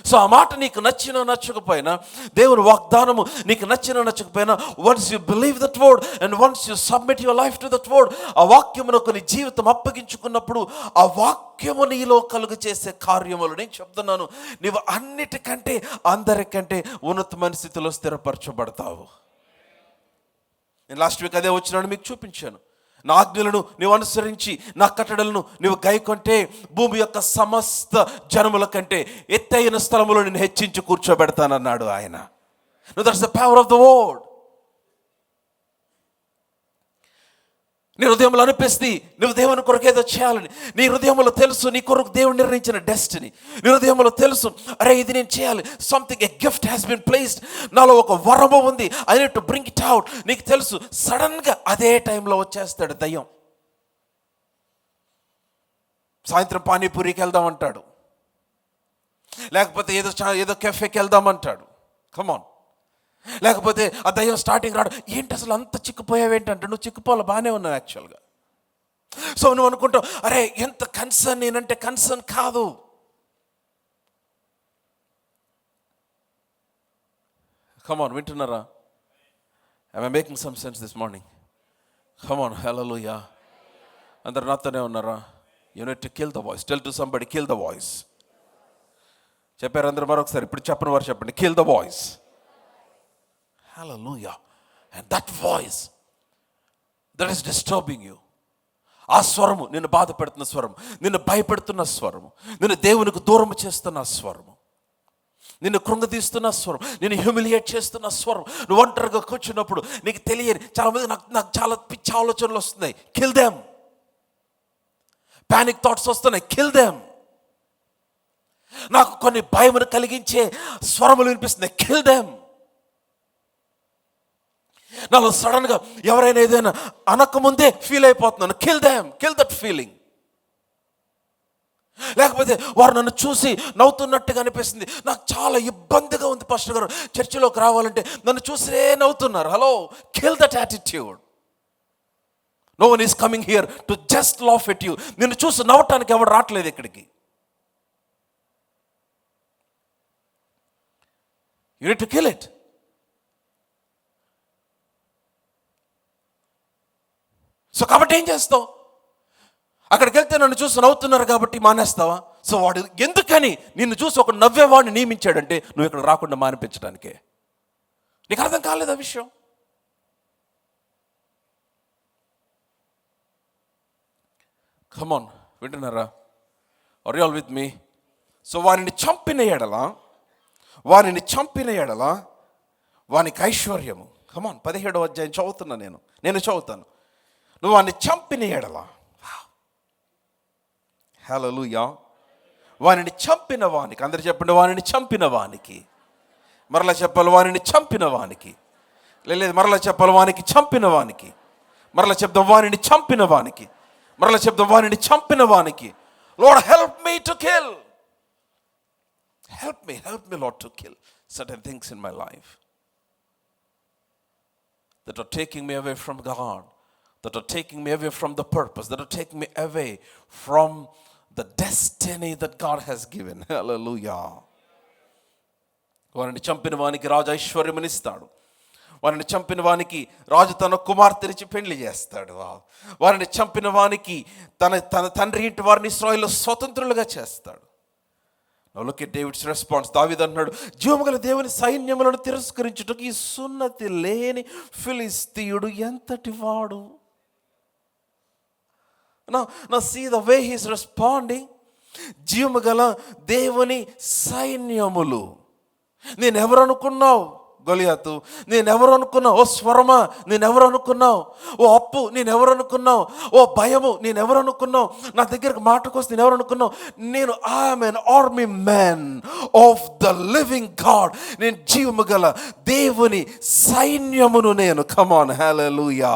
సో ఆ మాట నీకు నచ్చినా నచ్చకపోయినా, దేవుని వాగ్దానము నీకు నచ్చినా నచ్చకపోయినా, once you believe that word and once you submit your life to that word, ఆ వాక్యమునకు నీ జీవితం అప్పగించుకున్నప్పుడు ఆ వాక్యము నీలో కలుగు చేసే కార్యములు, నేను చెప్తున్నాను, నీవు అన్నిటికంటే అందరికంటే ఉన్నతమైన స్థితిలో స్థిరపరచబడతావు. నేను లాస్ట్ వీక్ అదే వచ్చినాను మీకు చూపించాను. నా ఆజ్ఞలను నీవు అనుసరించి నా కట్టడలను నీవు గైకొంటే భూమి యొక్క సమస్త జనముల కంటే ఎత్తైన స్థలములో నేను హెచ్చించి కూర్చోబెడతానన్నాడు ఆయన. That's the power of the word. నీ హృదయంలో అనిపిస్తుంది నువ్వు దేవుని కొరకు ఏదో చేయాలని. నీ హృదయంలో తెలుసు నీ కొరకు దేవుడు నిర్ణయించిన డెస్టినీ. నీ హృదయంలో తెలుసు, అరే ఇది నేను చేయాలి. Something, a gift has been placed. నాలో ఒక వరము ఉంది, I need to bring it out. నీకు తెలుసు, సడన్గా అదే టైంలో వచ్చేస్తాడు దయ్యం. సాయంత్రం పానీపూరికి వెళ్దాం అంటాడు, లేకపోతే ఏదో కెఫేకి వెళ్దాం అంటాడు. కమాన్. లేకపోతే ఆ దయ్యం స్టార్టింగ్ రాడు, ఏంటి అసలు అంత చిక్కుపోయావేంటంటే, నువ్వు చిక్కుపోవాలి, బాగానే ఉన్నావు యాక్చువల్గా. సో నువ్వు అనుకుంటావు, అరే ఎంత కన్సర్న్ నేనంటే. కన్సర్న్ కాదు. కమాన్, వింటున్నారా? I making some sense this morning? Come on, hallelujah. అందరు నాతోనే ఉన్నారా? You need to kill the voice. Tell to somebody, kill the voice. చెప్పారు అందరూ? మరొకసారి ఇప్పుడు చెప్పని వారు చెప్పండి, kill the voice. Hallelujah. And that voice that is disturbing you, ఆ స్వరము, నిన్ను బాధ పెడుతున్న స్వరము, నిన్ను భయపెడుతున్న స్వరము, నిన్ను దేవునికి దూరం చేస్తున్న స్వరము, నిన్ను కృంగదీస్తున్న స్వరం, నిన్ను హ్యూమిలియేట్ చేస్తున్న స్వరం. నువ్వు ఒంటరిగా కూర్చున్నప్పుడు నీకు తెలియని చాలామంది నాకు చాలా పిచ్చి ఆలోచనలు వస్తున్నాయి. Kill them. పానిక్ థాట్స్ వస్తున్నాయి. Kill them. నాకు కొన్ని భయమును కలిగించే స్వరములు వినిపిస్తున్నాయి. Kill them. నాలో సడన్గా ఎవరైనా ఏదైనా అనకముందే ఫీల్ అయిపోతున్నాను. Kill them. Kill that feeling. లేకపోతే వారు నన్ను చూసి నవ్వుతున్నట్టుగా అనిపిస్తుంది. నాకు చాలా ఇబ్బందిగా ఉంది పాస్టర్ గారు, చర్చిలోకి రావాలంటే నన్ను చూసే నవ్వుతున్నారు. Hello, kill that attitude. No one is coming here to just laugh at you. నిన్ను చూసి నవ్వటానికి ఎవరు రావట్లేదు ఇక్కడికి. You need to kill it. So కాబట్టి ఏం చేస్తావు? అక్కడికి వెళ్తే నన్ను చూసి నవ్వుతున్నారు కాబట్టి మానేస్తావా? సో వాడు ఎందుకని నిన్ను చూసి ఒక నవ్వేవాడిని నియమించాడంటే నువ్వు ఇక్కడ రాకుండా మానిపించడానికే. నీకు అర్థం కాలేదు ఆ విషయం? కమాన్, వింటున్నారా? Are you all with me? So వారిని చంపిన ఎడల వానికి ఐశ్వర్యము. కమాన్, 17వ అధ్యాయం చదువుతున్నా నేను చదువుతాను. నువ్వు వాడిని చంపిన ఎడల, హల్లెలూయా, వానిని చంపిన వానికి. అందరు చెప్పండి, వానిని చంపిన వానికి. మరలా చెప్పాలి, వానిని చంపిన వానికి. లేదు, మరలా చెప్పాలి, వానికి చంపిన వానికి. మరలా చెప్దాం, వానిని చంపిన వానికి. మరలా చెప్దాం, వానిని చంపిన వానికి. Lord help me to kill. Help me lord to kill certain things in my life that are taking me away from God, that are taking me away from the purpose, that are taking me away from the destiny that God has given. Hallelujah. వారిని చంపిన వానికి రాజు ఐశ్వర్యమునిస్తాడు. వారిని చంపిన వానికి రాజు తన కుమార్తెనిచ్చి పెళ్లి చేస్తాడు. వారిని చంపిన వానికి తన తండ్రి ఇంటి వారిని ఇశ్రాయేలులో స్వతంత్రులుగా చేస్తాడు. Now look at David's response. దావీదు అన్నాడు, జీవముగల దేవుని సైన్యములను తిరస్కరించుటకు ఈ సున్నతి లేని ఫిలిస్తీయుడు ఎంతటి వాడు. Now see the way he is responding. జీవముగల దేవుని సైన్యములు. నేనెవరు అనుకున్నావు గొలియాతు? నేనెవరు అనుకున్నావు? ఓ స్వరమా, నేనెవరు అనుకున్నావు? ఓ అప్పు, నేనెవరు అనుకున్నావు? ఓ భయము, నేనెవరు అనుకున్నావు? నా దగ్గరకు మాటకొస్తే నేనెవరు అనుకున్నావు? నేను I'm N army man of the living God. నేను జీవము గల దేవుని సైన్యమును నేను. కమాన్, హల్లెలూయా.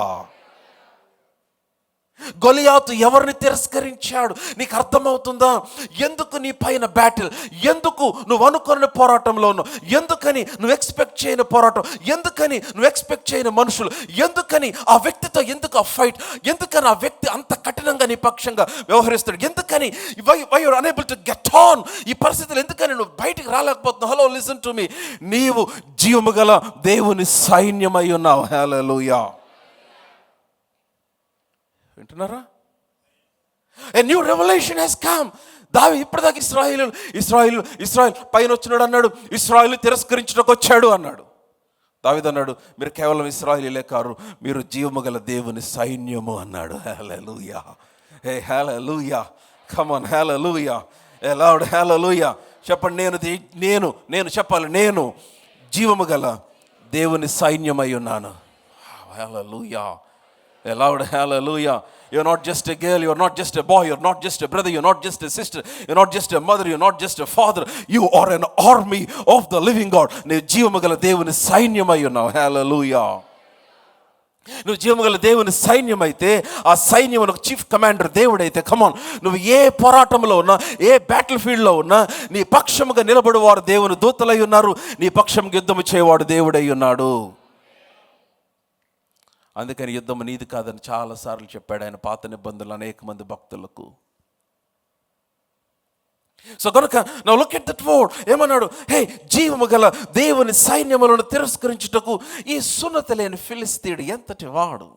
గొలియాతు ఎవరిని తిరస్కరించాడు? నీకు అర్థమవుతుందా? ఎందుకు నీ పైన బ్యాటిల్? ఎందుకు నువ్వు అనుకున్న పోరాటంలో ఉన్నావు? ఎందుకని నువ్వు ఎక్స్పెక్ట్ చేయని పోరాటం? ఎందుకని నువ్వు ఎక్స్పెక్ట్ చేయని మనుషులు? ఎందుకని ఆ వ్యక్తితో ఎందుకు ఆ ఫైట్? ఎందుకని ఆ వ్యక్తి అంత కఠినంగా నీ పక్షంగా వ్యవహరిస్తాడు? ఎందుకని why you are unable to get on? ఈ పరిస్థితులు ఎందుకని నువ్వు బయటికి రాలేకపోతున్నావు? Hello, listen to me. నీవు జీవము గల దేవుని సైన్యమై ఉన్నావు. హల్లెలూయా. వింటున్నారా? A new revelation has come. దావీదు ఇప్పటిదాకా ఇశ్రాయేలు పైన వచ్చినాడు అన్నాడు, ఇశ్రాయేలు తిరస్కరించుటకు వచ్చాడు అన్నాడు. దావీదు అన్నాడు, మీరు కేవలం ఇశ్రాయేలీలే కారు, మీరు జీవము గల దేవుని సైన్యము అన్నాడు. Hallelujah, hey hallelujah, come on, hallelujah, a loud hallelujah. చెప్పండి, నేను చెప్పాలి, నేను జీవము గల దేవుని సైన్యమై ఉన్నాను. Hallelujah, a loud hallelujah. You're not just a girl, you're not just a boy, you're not just a brother, you're not just a sister, you're not just a mother, you're not just a father. You are an army of the living God. నీ జీవము గల దేవుని సైన్యమై ఉన్నావు. హల్లెలూయా. నువ్వు జీవము గల దేవుని సైన్యం అయితే, ఆ సైన్యం చీఫ్ కమాండర్ దేవుడైతే, కమాన్, నువ్వు ఏ పోరాటంలో ఉన్నా, ఏ బ్యాటిల్ ఫీల్డ్లో ఉన్నా, నీ పక్షముగా నిలబడి వారు దేవుని దూతలై ఉన్నారు, నీ పక్షంగా యుద్ధము చేయవాడు దేవుడై ఉన్నాడు. అందుకని యుద్ధం నీది కాదని చాలాసార్లు చెప్పాడు ఆయన పాత నిబంధనలు అనేక మంది భక్తులకు. సో కనుక now look at that word, ఏమన్నాడు? హే, జీవము గల దేవుని సైన్యములను తిరస్కరించుటకు ఈ సున్నతి లేని ఫిలిస్తీయుడు ఎంతటి వాడు.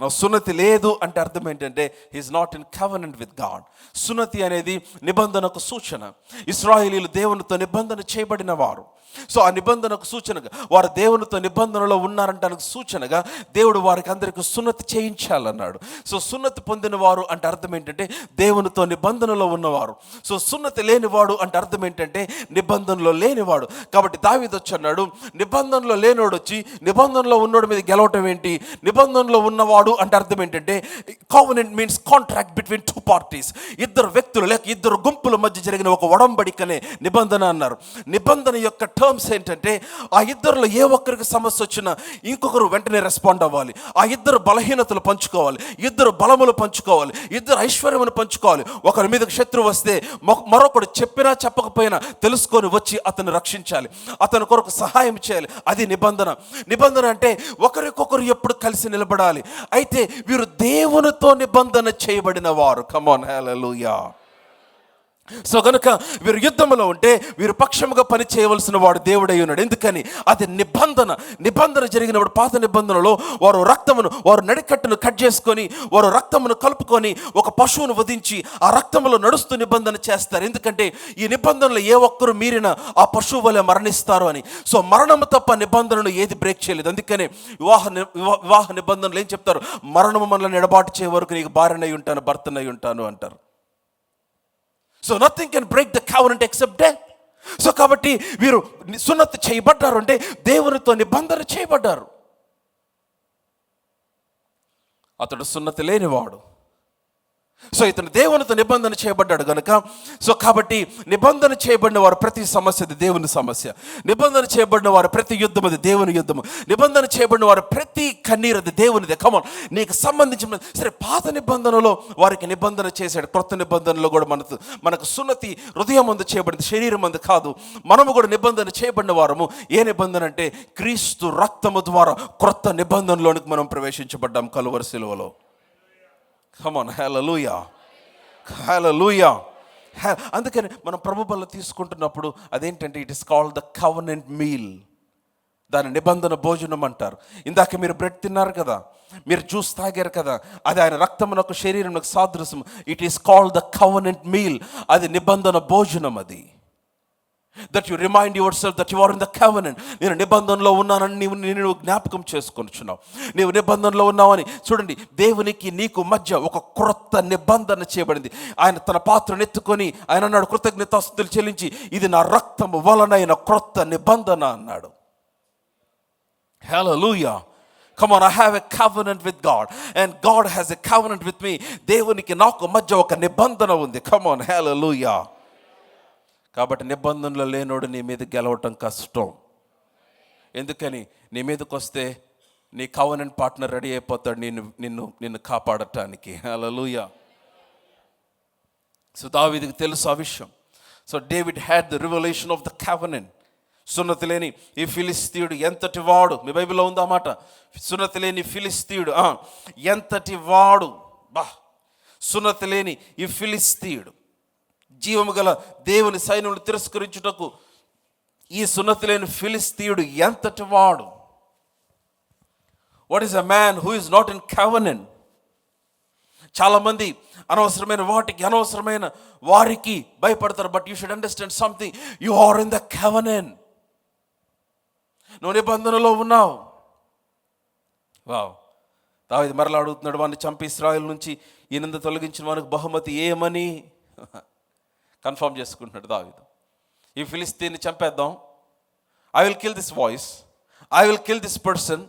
నా సున్నతి లేదు అంటే అర్థం ఏంటంటే he is not in covenant with God. సున్నతి అనేది నిబంధనకు సూచన. ఇశ్రాయేలీయులు దేవునితో నిబంధన చేయబడిన వారు. సో ఆ నిబంధనకు సూచనగా వారు దేవునితో నిబంధనలో ఉన్నారంటానికి సూచనగా దేవుడు వారికి అందరికీ సున్నతి చేయించాలన్నాడు. సో సున్నతి పొందిన వారు అంటే అర్థం ఏంటంటే దేవునితో నిబంధనలో ఉన్నవారు. సో సున్నతి లేనివాడు అంటే అర్థం ఏంటంటే నిబంధనలో లేనివాడు. కాబట్టి దావీదు వచ్చి అన్నాడు, నిబంధనలో లేనివాడు వచ్చి నిబంధనలో ఉన్నోడి మీద గెలవటం ఏంటి? నిబంధనలో ఉన్నవాడు అంటే అర్థం ఏంటంటే covenant means contract between two parties. ఇద్దరు వ్యక్తులు లేక ఇద్దరు గుంపుల మధ్య జరిగిన ఒక ఒడంబడికనే నిబంధన అన్నారు. నిబంధన యొక్క టర్మ్స్ ఏంటంటే ఆ ఇద్దరులో ఏ ఒక్కరికి సమస్య వచ్చినా ఇంకొకరు వెంటనే రెస్పాండ్ అవ్వాలి. ఆ ఇద్దరు బలహీనతలు పంచుకోవాలి, ఇద్దరు బలములు పంచుకోవాలి, ఇద్దరు ఐశ్వర్యమును పంచుకోవాలి. ఒకరి మీదకి శత్రువు వస్తే మరొకడు చెప్పినా చెప్పకపోయినా తెలుసుకొని వచ్చి అతను రక్షించాలి, అతని కొరకు సహాయం చేయాలి. అది నిబంధన. నిబంధన అంటే ఒకరికొకరు ఎప్పుడు కలిసి నిలబడాలి. అయితే వీరు దేవునితో నిబంధన చేయబడిన వారు. Come on, hallelujah. సో కనుక వీరు యుద్ధంలో ఉంటే వీరు పక్షముగా పని చేయవలసిన వాడు దేవుడై ఉన్నాడు. ఎందుకని? అది నిబంధన జరిగినప్పుడు పాత నిబంధనలో వారు రక్తమును, వారు నడికట్టును కట్ చేసుకొని వారు రక్తమును కలుపుకొని ఒక పశువును వధించి ఆ రక్తములో నడుస్తూ నిబంధన చేస్తారు. ఎందుకంటే ఈ నిబంధనలు ఏ ఒక్కరు మీరిన ఆ పశువు వలె మరణిస్తారు అని. సో మరణము తప్ప నిబంధనను ఏది బ్రేక్ చేయలేదు. అందుకనే వివాహ నిబంధనలు ఏం చెప్తారు? మరణము మనల్ని ఎడబాటు చేయ వరకు నీకు భార్యనై ఉంటాను, భర్తనై ఉంటాను అంటారు. So nothing can break the covenant except death. So కాబట్టి వీరు సున్నతి చేయబడ్డారు అంటే దేవునితో నిబంధన చేయబడ్డారు. అతడు సున్నతి లేనివాడు. సో ఇతను దేవునితో నిబంధన చేయబడ్డాడు కనుక, సో కాబట్టి నిబంధన చేయబడిన వారు ప్రతి సమస్య అది దేవుని సమస్య, నిబంధన చేయబడిన వారు ప్రతి యుద్ధం అది దేవుని యుద్ధము, నిబంధన చేయబడిన వారు ప్రతి కన్నీరు అది దేవునిదే. కమోన్, నీకు సంబంధించిన సరే పాత నిబంధనలో వారికి నిబంధన చేశాడు, క్రొత్త నిబంధనలో కూడా మనకు సున్నతి హృదయం మందు చేయబడింది, శరీరం మందు కాదు. మనము కూడా నిబంధన చేయబడిన వారము. ఏ నిబంధన అంటే క్రీస్తు రక్తము ద్వారా క్రొత్త నిబంధనలోనికి మనం ప్రవేశించబడ్డాం కలువరి సిలువలో. Come on, hallelujah, hallelujah. అందుకని మనం ప్రభు బల్ల తీసుకుంటున్నప్పుడు అదేంటంటే it is called the covenant meal. దాని నిబంధన భోజనం అంటారు. ఇందాక మీరు బ్రెడ్ తిన్నారు కదా, మీరు జ్యూస్ తాగారు కదా, అది ఆయన రక్తమునకు శరీరమునకు సాదృశ్యం. It is called the covenant meal. అది నిబంధన భోజనం. అది that you remind yourself that you are in the covenant. నేను నిబంధనలో ఉన్నానని నీవు జ్ఞాపకం చేసుకొనిచున్నావు. నీవు నిబంధనలో ఉన్నావని. చూడండి, దేవునికి నీకు మధ్య ఒక క్రొత్త నిబంధన చేయబడింది. ఆయన తన పాత్రను ఎత్తుకొని ఆయన అన్నాడు, కృతజ్ఞతాస్తుతులు చెల్లించి ఇది నా రక్తము వలనైన క్రొత్త నిబంధన అన్నాడు. హల్లెలూయా. Come on, I have a covenant with God and God has a covenant with me. దేవునికి నాకు మధ్య ఒక నిబంధన ఉంది. Come on, hallelujah. కాబట్టి నిబంధనలు లేనోడు నీ మీద గెలవటం కష్టం. ఎందుకని? నీ మీదకి వస్తే నీ కవెనెంట్ పార్ట్నర్ రెడీ అయిపోతాడు నిన్ను కాపాడటానికి. హల్లెలూయా. సో దావీదుకి తెలుసు ఆ విషయం. So David had the revolution of the covenant. సున్నతి లేని ఈ ఫిలిస్తీయుడు ఎంతటి వాడు. మీ బైబిల్లో ఉందా మాట? సున్నతి లేని ఫిలిస్తీయుడు ఎంతటి వాడు. సున్నతి లేని ఈ ఫిలిస్తీయుడు జీవము గల దేవుని సైన్యమును తిరస్కరించుటకు ఈ సున్నతి లేని ఫిలిస్తీయుడు ఎంతటి వాడు. What is a man who is not in covenant? చాలామంది అనవసరమైన వాటికి అనవసరమైన వారికి భయపడతారు. But you should understand something. You are in the covenant. నువ్వు నిబంధనలో ఉన్నావు. వావ్. దావీదు మరలా అడుగుతున్నాడు, వాడిని చంపి ఇశ్రాయేలు నుంచి ఈ నింద తొలగించిన వానికి బహుమతి ఏమని కన్ఫర్మ్ చేసుకుంటున్నాడు దావీదు. ఈ ఫిలిస్తీన్ని చంపేద్దాం, I will kill this voice, I will kill this person.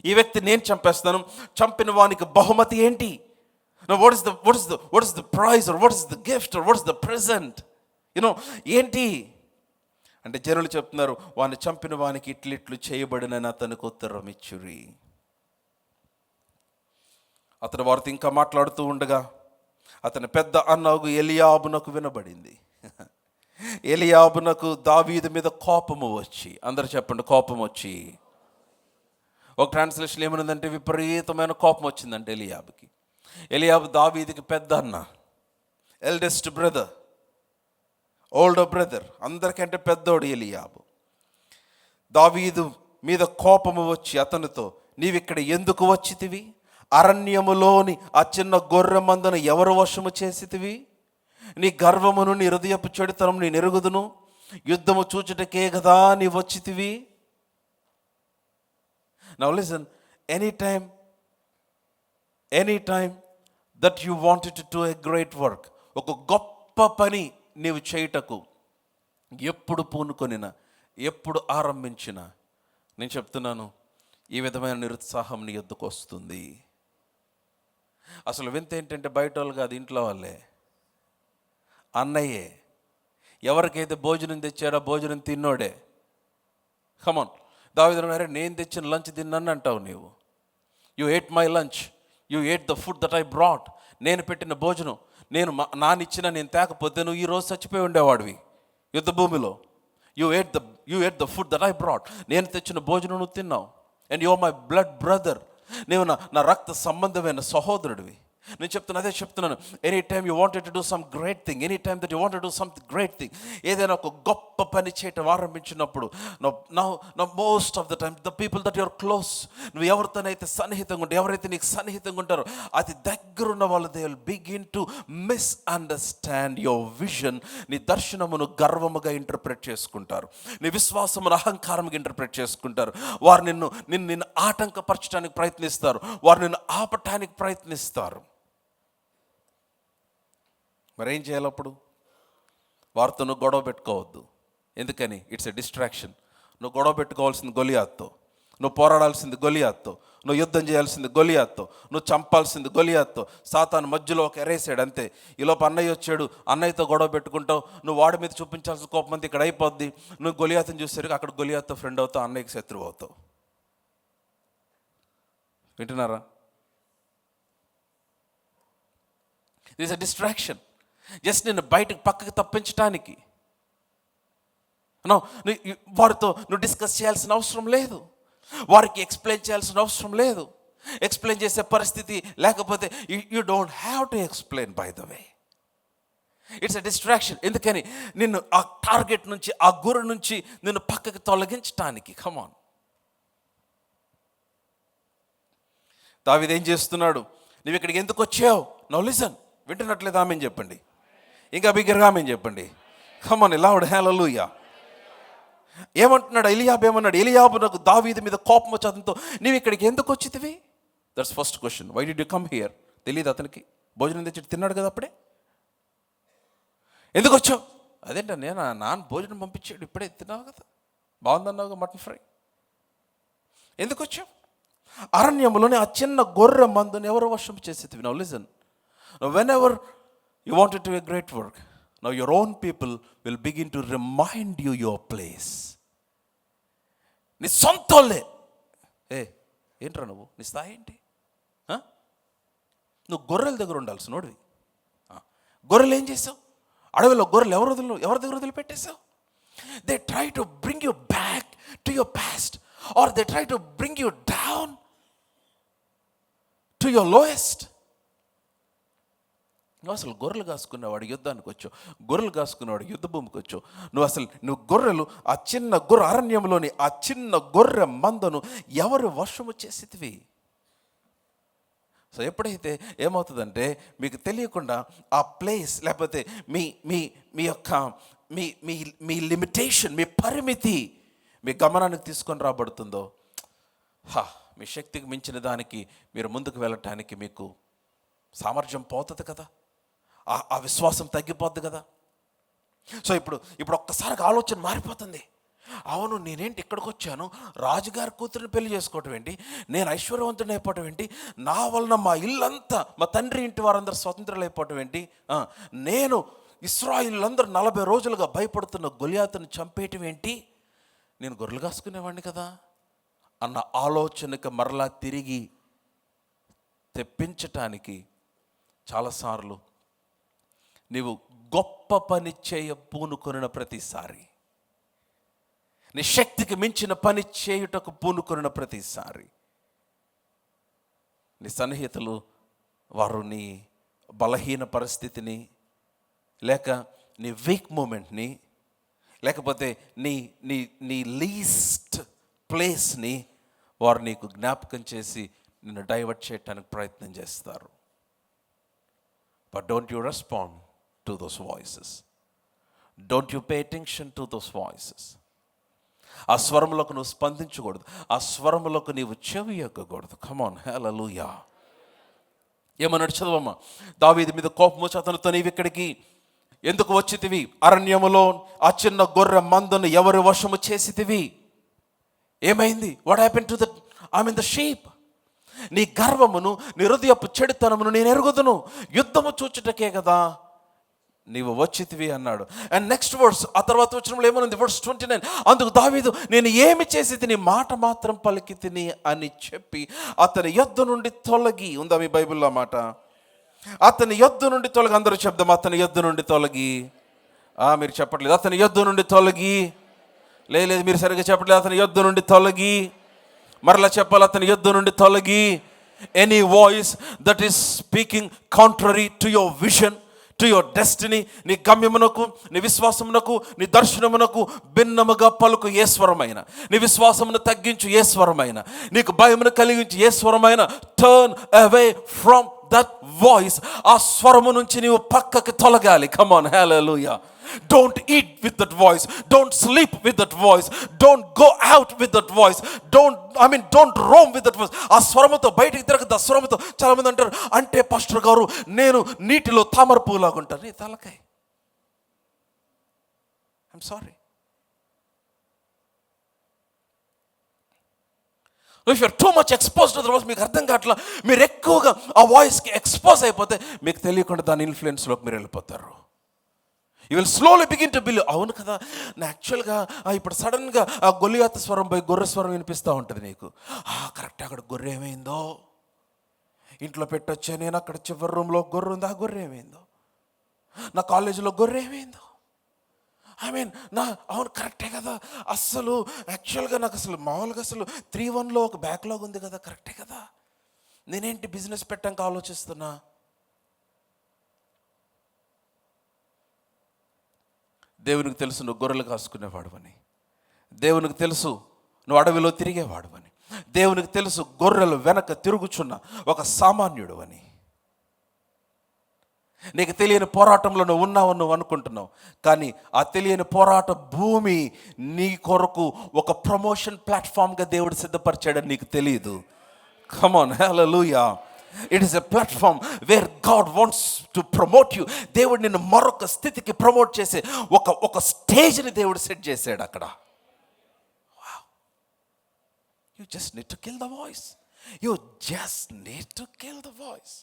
ఈ వ్యక్తి నేను చంపేస్తాను, చంపిన వానికి బహుమతి ఏంటి? what is the prize, or what is the gift, or what is the present? ఏంటి అంటే జనులు చెప్తున్నారు, వాడిని చంపిన వానికి ఇట్లు చేయబడినని అతనికి ఉత్తరం ఇచ్చురి. అతను వారితో ఇంకా మాట్లాడుతూ ఉండగా అతని పెద్ద అన్నగు ఎలియాబునకు వినబడింది. ఎలియాబునకు దావీదు మీద కోపము వచ్చి, అందరు చెప్పండి, కోపం వచ్చి. ఒక ట్రాన్స్లేషన్ ఏమనుందంటే విపరీతమైన కోపం వచ్చిందంటే ఎలియాబుకి. ఎలియాబు దావీదుకి పెద్ద అన్న, ఎల్డెస్ట్ బ్రదర్, ఓల్డర్ బ్రదర్, అందరికంటే పెద్దోడు ఎలియాబు. దావీదు మీద కోపము వచ్చి అతనితో, నీవిక్కడ ఎందుకు వచ్చితివి? అరణ్యములోని ఆ చిన్న గొర్రె మందను ఎవరు వశము చేసితివి? నీ గర్వమును నీ హృదయపు చెడుతనం నీ నెరుగుదును, యుద్ధము చూచుటకే కదా నీ వచ్చితివి. Now listen, anytime that you wanted to do a great work, ఒక గొప్ప పని నీవు చేయుటకు ఎప్పుడు పూనుకొనినా, ఎప్పుడు ఆరంభించినా, నేను చెప్తున్నాను, ఈ విధమైన నిరుత్సాహం నీ యొద్దకు వస్తుంది. అసలు వింత ఏంటంటే బయట వాళ్ళు కాదు, ఇంట్లో వాళ్ళే, అన్నయ్యే. ఎవరికైతే భోజనం తెచ్చాడో భోజనం తిన్నోడే. కమాన్, దావీదు అన్నాడు, నేను తెచ్చిన లంచ్ తిన్నాను అంటావు నీవు. You ate my lunch, you ate the food that I brought. నేను పెట్టిన భోజనం, నేను నానిచ్చిన నేను తేకపోతే నువ్వు ఈరోజు చచ్చిపోయి ఉండేవాడివి యుద్ధ భూమిలో. You ate the food that I brought. నేను తెచ్చిన భోజనం నువ్వు తిన్నావు. And you are my blood brother. నీవు నా రక్త సంబంధమైన సహోదరుడివి. నేను అదే చెప్తున్నాను, any time you wanted to do some great thing, any time that you wanted to do some great thing, ఏదైనా ఒక గొప్ప పని చేయటం ఆరంభించినప్పుడు, no most of the time the people that your close, నువ్వు ఎవరితోనైతే సన్నిహితంగా ఉంటావు, ఎవరైతే నీకు సన్నిహితంగా ఉంటారో అతి దగ్గరున్న వాళ్ళు, they will begin to misunderstand your vision. నీ దర్శనమును గర్వముగా ఇంటర్ప్రెట్ చేసుకుంటారు, నీ విశ్వాసమును అహంకారంగా ఇంటర్ప్రెట్ చేసుకుంటారు. వారు నిన్ను ఆటంకపరచడానికి ప్రయత్నిస్తారు, వారు నిన్ను ఆపటానికి ప్రయత్నిస్తారు. మరేం చేయాలి అప్పుడు? వారితో నువ్వు గొడవ పెట్టుకోవద్దు. ఎందుకని? It's a distraction. నువ్వు గొడవ పెట్టుకోవాల్సింది గొలియాత్తో, నువ్వు పోరాడాల్సింది గొలియాత్తో, నువ్వు యుద్ధం చేయాల్సింది గొలియాత్తో, నువ్వు చంపాల్సింది గొలియాత్తో. సాతాను మధ్యలో ఒక ఎరేసాడు అంతే. ఈలోపు అన్నయ్య వచ్చాడు, అన్నయ్యతో గొడవ పెట్టుకుంటావు, నువ్వు వాడి మీద చూపించాల్సిన కోపం అంతా ఇక్కడ అయిపోద్ది. నువ్వు గొలియాత్ని చూసేసరికి అక్కడ గొలియాత్తో ఫ్రెండ్ అవుతావు, అన్నయ్యకి శత్రువు అవుతావు. వింటున్నారా? This a distraction. జస్ట్ నిన్ను బయటకు పక్కకు తప్పించడానికి. వారితో నువ్వు డిస్కస్ చేయాల్సిన అవసరం లేదు, వారికి ఎక్స్ప్లెయిన్ చేయాల్సిన అవసరం లేదు, ఎక్స్ప్లెయిన్ చేసే పరిస్థితి లేకపోతే you don't have to explain. By the way, it's a distraction. ఎందుకని? నిన్ను ఆ టార్గెట్ నుంచి, ఆ గురి నుంచి నిన్ను పక్కకు తొలగించడానికి. కమాన్. దావీదు ఏం చేస్తున్నాడు? నువ్వు ఇక్కడికి ఎందుకు వచ్చావు? Now listen. వింటున్నట్లేదు? ఆమెన్ చెప్పండి. ఇంకా బిగ్గరగా ఆమెన్ చెప్పండి. కమాన్, లౌడ్ హల్లెలూయా. ఏమంటున్నాడు? ఎలియాబు ఏమన్నాడు? ఎలియాబు నాకు దావీదు మీద కోపం వచ్చేంతో, నీవు ఇక్కడికి ఎందుకు వచ్చితివి? That's first question. Why did you come here? తెలియదు అతనికి. భోజనం తెచ్చి తిన్నాడు కదా అప్పుడే. ఎందుకు వచ్చావు? అదేంట, నేను నాన్న భోజనం పంపించాడు, ఇప్పుడే తిన్నావు కదా, బాగుందన్నావు మటన్ ఫ్రై. ఎందుకు వచ్చావు? అరణ్యంలోనే ఆ చిన్న గొర్రె మందుని ఎవరు వశం చేసేది? Now listen. Now whenever you want to do a great work, now your own people will begin to remind you your place. నీ సొంతోళ్ళే, ఏంట్రా నువ్వు, నీ స్థాయి ఏంటి? నువ్వు గొర్రెల దగ్గర ఉండాల్సి నోడివి. గొర్రెలు ఏం చేసావు? అడవిలో గొర్రెలు ఎవరి దగ్గర వదిలిపెట్టేశావు? They try to bring you back to your past, or they try to bring you down to your lowest. నువ్వు అసలు గొర్రెలు కాసుకున్నవాడు యుద్ధానికి వచ్చావు, గొర్రెలు కాసుకున్నవాడు యుద్ధ భూమికి వచ్చావు. నువ్వు గొర్రెలు, ఆ చిన్న గొర్రె, అరణ్యంలోని ఆ చిన్న గొర్రె మందను ఎవరు వశము చేసేటివి? సో ఎప్పుడైతే ఏమవుతుందంటే, మీకు తెలియకుండా ఆ ప్లేస్, లేకపోతే మీ మీ మీ యొక్క మీ మీ మీ లిమిటేషన్, మీ పరిమితి మీ గమనానికి తీసుకొని రాబడుతుందో, మీ శక్తికి మించిన దానికి మీరు ముందుకు వెళ్ళటానికి మీకు సామర్థ్యం పోతుంది కదా, ఆ విశ్వాసం తగ్గిపోద్ది కదా. సో ఇప్పుడు ఒక్కసారిగా ఆలోచన మారిపోతుంది. అవును, నేనేంటి ఇక్కడికి వచ్చాను, రాజుగారి కూతురిని పెళ్లి చేసుకోవటం ఏంటి, నేను ఐశ్వర్యవంతుని అయిపోవటం ఏంటి, నా వలన మా ఇల్లంతా, మా తండ్రి ఇంటి వారందరూ స్వతంత్రులు అయిపోవటం ఏంటి, నేను ఇశ్రాయేలీయులందరూ 40 రోజులుగా భయపడుతున్న గొలియాతుని చంపేయటం ఏంటి, నేను గొర్రెలు కాసుకునేవాడిని కదా అన్న ఆలోచనకు మరలా తిరిగి తెప్పించటానికి చాలాసార్లు నీవు గొప్ప పని చేయ పూనుకొనిన ప్రతిసారి, నీ శక్తికి మించిన పని చేయుటకు పూనుకొనిన ప్రతిసారి నీ సన్నిహితులు వారు నీ బలహీన పరిస్థితిని, లేక నీ వీక్ మూమెంట్ని, లేకపోతే నీ నీ నీ లీస్ట్ ప్లేస్ని వారు నీకు జ్ఞాపకం చేసి నిన్ను డైవర్ట్ చేయడానికి ప్రయత్నం చేస్తారు. But don't you respond to those voices, don't you pay attention to those voices. ఆ స్వరములకు నువ్వు స్పందించకూడదు, ఆ స్వరములకు నీవు చెవి ఎక్కకూడదు. కమ్ ఆన్, హల్లెలూయా. ఏమన్నాడు చదవమ్మా. దావీదు మీద కోపం వచ్చి అతనితో, నీవు ఇక్కడికి ఎందుకు వచ్చితివి, అరణ్యములో ఆ చిన్న గొర్రె మందును ఎవరి వశము చేసితివి, ఏమైంది, what happen to the sheep. నీ గర్వమును నీ హృదయపు చెడుతనమును నేను ఎరుగుదును, యుద్ధము చూచుటకే కదా నీవు వచ్చితివి అన్నాడు. అండ్ నెక్స్ట్ వర్డ్స్, ఆ తర్వాత వచ్చినప్పుడు ఏమనుంది, వర్స్ 29, అందుకు దావీదు, నేను ఏమి చేసి తిని, మాట మాత్రం పలికి తిని అని చెప్పి అతని యొద్ద నుండి తొలగి. ఉందా మీ బైబిల్లో మాట? అతని యొద్ద నుండి తొలగి. అందరూ చెప్దాం, అతని యొద్ద నుండి తొలగి. మీరు చెప్పట్లేదు. అతని యొద్ద నుండి తొలగి. లేదు, మీరు సరిగ్గా చెప్పట్లేదు. అతని యొద్ద నుండి తొలగి. మరలా చెప్పాలి, అతని యొద్ద నుండి తొలగి. Any voice that is speaking contrary to your vision, to your destiny, నీ గమ్యమునకు, నీ విశ్వాసమునకు, నీ దర్శనమునకు భిన్నముగా పలుకు ఏ స్వరమైన, నీ విశ్వాసమును తగ్గించు ఏ స్వరమైన, నీకు భయమును కలిగించి ఏ స్వరమైన, turn away from that voice. ఆ స్వరము నుంచి నీవు పక్కకి తొలగాలి. Come on, hallelujah. Don't eat with that voice, don't sleep with that voice, don't go out with that voice, don't roam with that voice. ఆ స్వరముతో బయటికి తిరగదు. ఆ స్వరముతో చాలా మంది అంటారు, అంటే పాస్టర్ గారు నేను నీటిలో తామర పువ్వులాగా ఉంటాను. నీ తలకాయ, I'm sorry. If you're too much exposed to the voice, మీకు అర్థం కావట్లా, మీరు ఎక్కువగా ఆ వాయిస్కి ఎక్స్పోజ్ అయిపోతే మీకు తెలియకుండా దాని ఇన్ఫ్లుయెన్స్లోకి మీరు వెళ్ళిపోతారు. You will slowly begin to believe. అవును కదా, నా యాక్చువల్గా ఇప్పుడు సడన్గా ఆ గొలియాతు స్వరం పోయి గొర్రె స్వరం వినిపిస్తూ ఉంటుంది నీకు. కరెక్ట్, అక్కడ గొర్రె ఏమైందో, ఇంట్లో పెట్టొచ్చే, నేను అక్కడ చివరి రూమ్లో గొర్రె ఉంది, ఆ గొర్రె ఏమైందో, నా కాలేజీలో గొర్రె ఏమైందో, అవును కరెక్టే కదా, అస్సలు యాక్చువల్గా నాకు అసలు మామూలుగా అసలు 3:1లో ఒక బ్యాక్లాగ్ ఉంది కదా, కరెక్టే కదా, నేనేంటి బిజినెస్ పెట్టాక ఆలోచిస్తున్నా. దేవునికి తెలుసు నువ్వు గొర్రెలు కాసుకునేవాడు అని, దేవునికి తెలుసు నువ్వు అడవిలో తిరిగేవాడు అని, దేవునికి తెలుసు గొర్రెలు వెనక తిరుగుచున్న ఒక సామాన్యుడు అని. నీకు తెలియని పోరాటంలో నువ్వు ఉన్నావు నువ్వు అనుకుంటున్నావు, కానీ ఆ తెలియని పోరాట భూమి నీ కొరకు ఒక ప్రమోషన్ ప్లాట్ఫామ్గా దేవుడు సిద్ధపరిచాడని నీకు తెలియదు. Come on, hallelujah. It is a platform where God wants to promote you. దేవుడు నిన్ను మరొక స్థితికి ప్రమోట్ చేసే ఒక స్టేజ్ని దేవుడు సెట్ చేశాడు అక్కడ. You just need to kill the voice. You just need to kill the voice.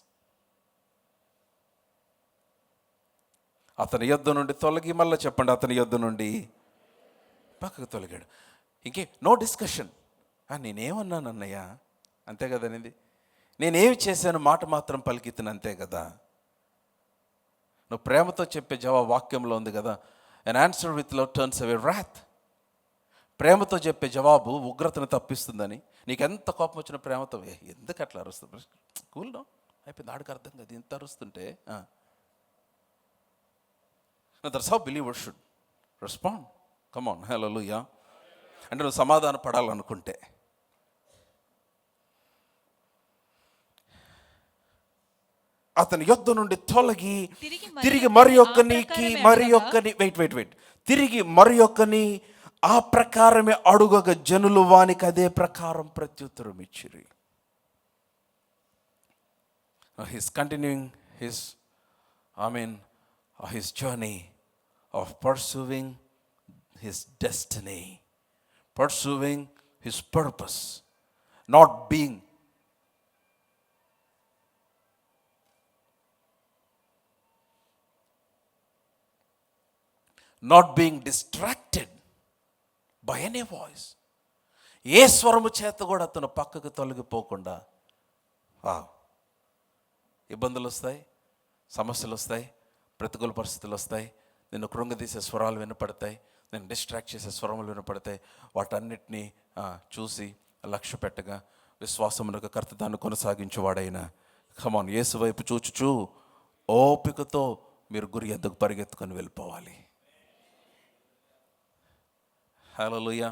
అతని యొద్ద నుండి తొలగి. మళ్ళీ చెప్పండి, అతని యొద్ద నుండి పక్కకు తొలగాడు. ఇంకే నో డిస్కషన్. నేనేమన్నాను అన్నయ్య, అంతే కదా అనేది, నేనేమి చేశాను, మాట మాత్రం పలికితును, అంతే కదా. నువ్వు ప్రేమతో చెప్పే జవాబు వాక్యంలో ఉంది కదా, an answer with love turns away wrath. ప్రేమతో చెప్పే జవాబు ఉగ్రతను తప్పిస్తుందని. నీకు ఎంత కోపం వచ్చిన ప్రేమతో, ఎందుకు అట్లా అరుస్తుంది, కూల్ డౌన్ అయిపోయింది, ఆడికి అర్థం కదా ఇంత అరుస్తుంటే. That's how believers should respond. Come on, hallelujah. అంటే నువ్వు సమాధాన పడాలనుకుంటే. అతని యొద్ద నుండి తొలగి తిరిగి మరి ఒక్కని తిరిగి మరి ఒక్కని ఆ ప్రకారమే అడుగగా జనులు వానికి అదే ప్రకారం ప్రత్యుత్తరం ఇచ్చిరి. He's continuing his journey of pursuing his destiny, pursuing his purpose, not being distracted by any voice. ఏ స్వరము చేత కూడా అతను పక్కకు తొలగిపోకుండా, ఇబ్బందులు వస్తాయి, సమస్యలు వస్తాయి, ప్రతికూల పరిస్థితులు వస్తాయి, నిన్ను కృంగదీసే స్వరాలు వినపడతాయి, నేను డిస్ట్రాక్ట్ చేసే స్వరములు వినపడతాయి. వాటన్నిటినీ చూసి లక్ష్య పెట్టగా విశ్వాసమునకు కర్త దాన్ని కొనసాగించేవాడైనా కమాన్ యేసు వైపు చూచుచూ ఓపికతో మీరు గురి ఎద్దకు పరిగెత్తుకొని వెళ్ళిపోవాలి. హల్లెలూయా.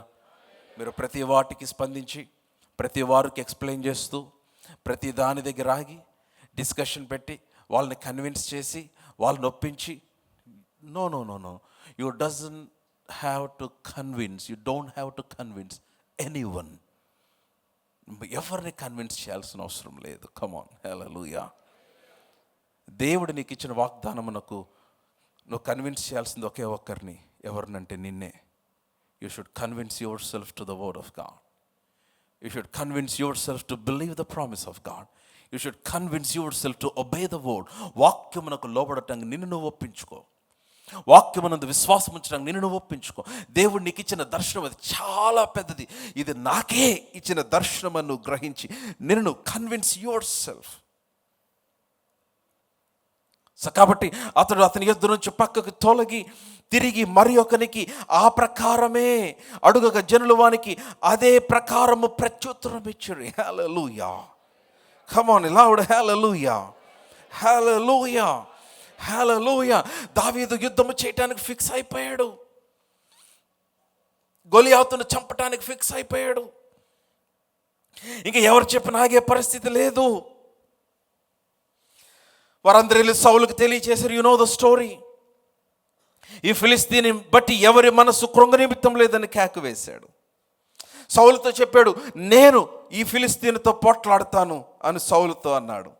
మీరు ప్రతి వాటికి స్పందించి, ప్రతి వారికి ఎక్స్ప్లెయిన్ చేస్తూ, ప్రతి దాని దగ్గర ఆగి డిస్కషన్ పెట్టి వాళ్ళని కన్విన్స్ చేసి వాళ్ళని ఒప్పించి, no no no no you doesn't have to convince, you don't have to convince anyone. ఎవరిని కన్విన్స్ చేయాల్సిన అవసరం లేదు. కమాన్, హల్లెలూయా. దేవుడు నీకు ఇచ్చిన వాగ్దానమునకు నువ్వు కన్విన్స్ చేయాల్సింది ఒకే ఒక్కరిని. ఎవరినంటే నిన్నే. You should convince yourself to the word of God. You should convince yourself to believe the promise of God. You should convince yourself to obey the word. వాక్యమునకు లోబడటానికి నిన్ను నువ్వు ఒప్పించుకో. వాక్యమునందు విశ్వాసం ఉంచడానికి నిన్ను నువ్వు ఒప్పించుకో. దేవుడు నీకు ఇచ్చిన దర్శనం అది చాలా పెద్దది. ఇది నాకే ఇచ్చిన దర్శనం అని నువ్వు గ్రహించి నిన్ను నువ్వు కన్విన్స్ యువర్ సెల్ఫ్. కాబట్టి అతని యొద్ద నుంచి పక్కకు తొలగి తిరిగి మరి ఒకనికి ఆ ప్రకారమే అడుగగా జనులు వానికి అదే ప్రకారము ప్రత్యుత్తరం ఇచ్చారు. హల్లెలూయా. కమ్ ఆన్ లౌడ్ హల్లెలూయా, హల్లెలూయా, హల్లెలూయా. దావీదు యుద్ధము చేయటానికి ఫిక్స్ అయిపోయాడు. గొలియాతును చంపటానికి ఫిక్స్ అయిపోయాడు. ఇంకా ఎవరు చెప్పిన ఆగే పరిస్థితి లేదు. వారందరూ వెళ్ళి సౌలుకు తెలియచేశారు. You know the story. ఈ ఫిలిస్తీని బట్టి ఎవరి మనసు కృంగ నిమిత్తం లేదని కేక వేశాడు. సౌలుతో చెప్పాడు, నేను ఈ ఫిలిస్తీనితో పోట్లాడతాను అని సౌలుతో అన్నాడు.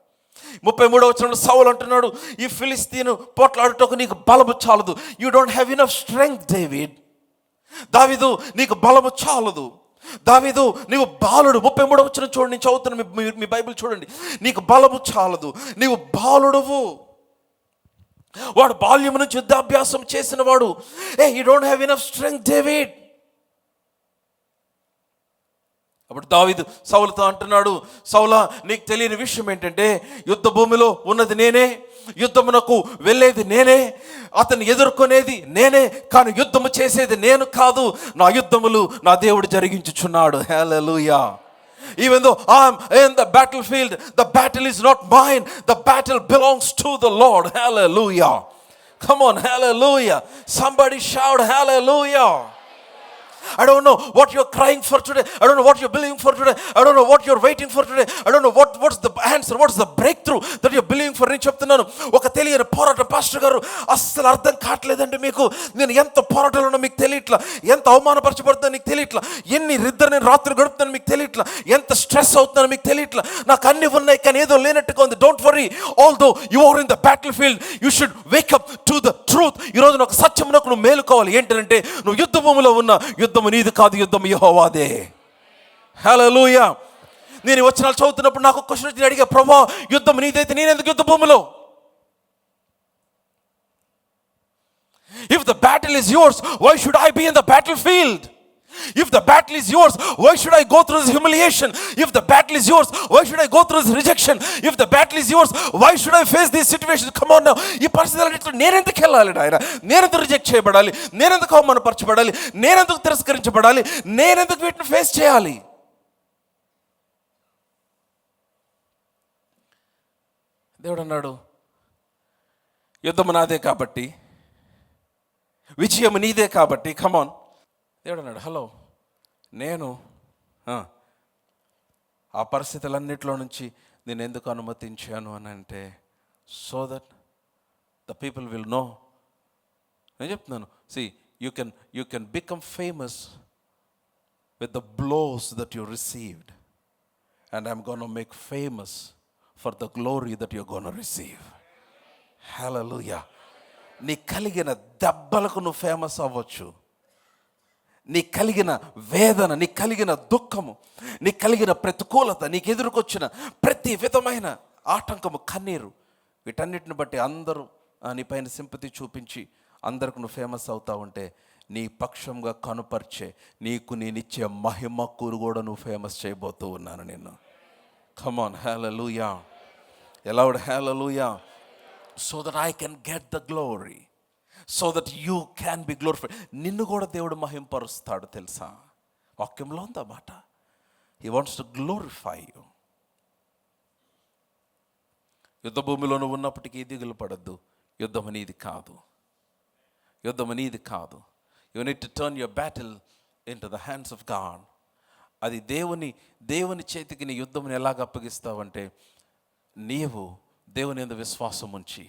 33వ వచనంలో సౌలు అంటున్నాడు, ఈ ఫిలిస్తీను పోట్లాడుటకు నీకు బలము చాలదు. You don't have enough strength David. దావీదు నీకు బలము చాలదు. దావీదు నీవు బాలుడు. 33వ వచనం చూడండి, నేను చదువుతున్నా, మీ బైబిల్ చూడండి. నీకు బలము చాలదు, నీవు బాలుడువు. వాడు బాల్యము నుంచి యుద్ధాభ్యాసం చేసిన వాడు. You don't have enough strength David. అప్పుడు దావీదు సౌలుతో అంటున్నాడు, సౌలా నీకు తెలియని విషయం ఏంటంటే యుద్ధ భూమిలో ఉన్నది నేనే, యుద్ధమునకు వెళ్ళేది నేనే, అతన్ని ఎదుర్కొనేది నేనే, కానీ యుద్ధము చేసేది నేను కాదు. నా యుద్ధములు నా దేవుడు జరిగించుచున్నాడు. హల్లెలూయా. Even though I'm in the battlefield, the battle is not mine. The battle belongs to the Lord. Hallelujah. Come on, hallelujah. Somebody shout hallelujah. I don't know what you're crying for today. I don't know what you're believing for today. I don't know what you're waiting for today. I don't know what's the answer, what's the breakthrough that you're believing for. నేను చెప్తున్నాను, ఒక తెలియని పోరాటం pastor గారు అస్సలు అర్థం కావట్లేదండి. మీకు నేను ఎంత పోరాటాలు ఉన్నా మీకు తెలియట్లా, ఎంత అవమానపరచబడుతుందో నీకు తెలియట్లా, ఎన్ని నేను రాత్రి గడుపుతాను మీకు తెలియట్లా, ఎంత స్ట్రెస్ అవుతుందో మీకు తెలియట్లా, నాకు అన్ని ఉన్నాయి కానీ ఏదో లేనట్టుగా ఉంది. Don't worry, although you are in the battlefield, you should wake up to the truth. ఈరోజు ఒక సత్యమునకు నువ్వు మేలుకోవాలి. ఏంటంటే నువ్వు యుద్ధ భూమిలో ఉన్న యుద్ధము నీది కాదు, యుద్ధం యెహోవాదే. హల్లెలూయా. నేను ఈ వచనాలు చదువుతున్నప్పుడు నాకు క్వశ్చన్ వచ్చి అడిగా, ప్రభువా యుద్ధం నీదైతే నేనెందుకు యుద్ధ భూమిలో? If the battle is yours, why should I be in the battlefield? If the battle is yours, why should I go through this humiliation? If the battle is yours, why should I go through this rejection? If the battle is yours, why should I face these situations? Come on now. ఈ పరిస్థితుల్లో నేనెందుకు వెళ్ళాలి నాయన? నేనెందుకు reject చేయబడాలి? నేనెందుకు అవమానపరచబడాలి? నేనెందుకు తిరస్కరించబడాలి? నేనెందుకు వీటిని ఫేస్ చేయాలి? దేవుడు అన్నాడు, యుద్ధము నాదే కాబట్టి, విజయం నీదే కాబట్టి. కమాన్. దేవుడు అన్నాడు, హలో, నేను ఆ పరిస్థితులన్నిటిలో నుంచి నేను ఎందుకు అనుమతించాను అని అంటే, so that the people will know. నేను చెప్తున్నాను, you can become famous with the blows that you received, and I'm going to make famous for the glory that you're going to receive. Hallelujah. నీ కలిగిన దెబ్బలకు నువ్వు famous అవ్వచ్చు. నీ కలిగిన వేదన, నీ కలిగిన దుఃఖము, నీ కలిగిన ప్రతికూలత, నీకు ఎదురుకొచ్చిన ప్రతి విధమైన ఆటంకము, కన్నీరు, వీటన్నిటిని బట్టి అందరూ నీ పైన సింపతి చూపించి అందరికి నువ్వు ఫేమస్ అవుతా ఉంటే, నీ పక్షంగా కనుపరిచే నీకు నేనిచ్చే మహిమకు కూడా నువ్వు ఫేమస్ చేయబోతూ ఉన్నాను నిన్ను. Come on, hallelujah. Allowed hallelujah. So that I can get the glory, so that you can be glorified. నిన్ను కూడా దేవుడు మహింపరుస్తాడు తెలుసా. వాక్యంలో ఉందా మాట. He wants to glorify you. యుద్ధ భూమిలో నువ్వు ఉన్నప్పటికీ దిగులు పడద్దు. యుద్ధం అనేది కాదు, యుద్ధం అనేది కాదు. You need to turn your battle in to the hands of God. అది దేవుని చేతికి నీ యుద్ధంని ఎలాగ అప్పగిస్తావంటే, నీవు దేవుని యందు విశ్వాసం ఉంచి,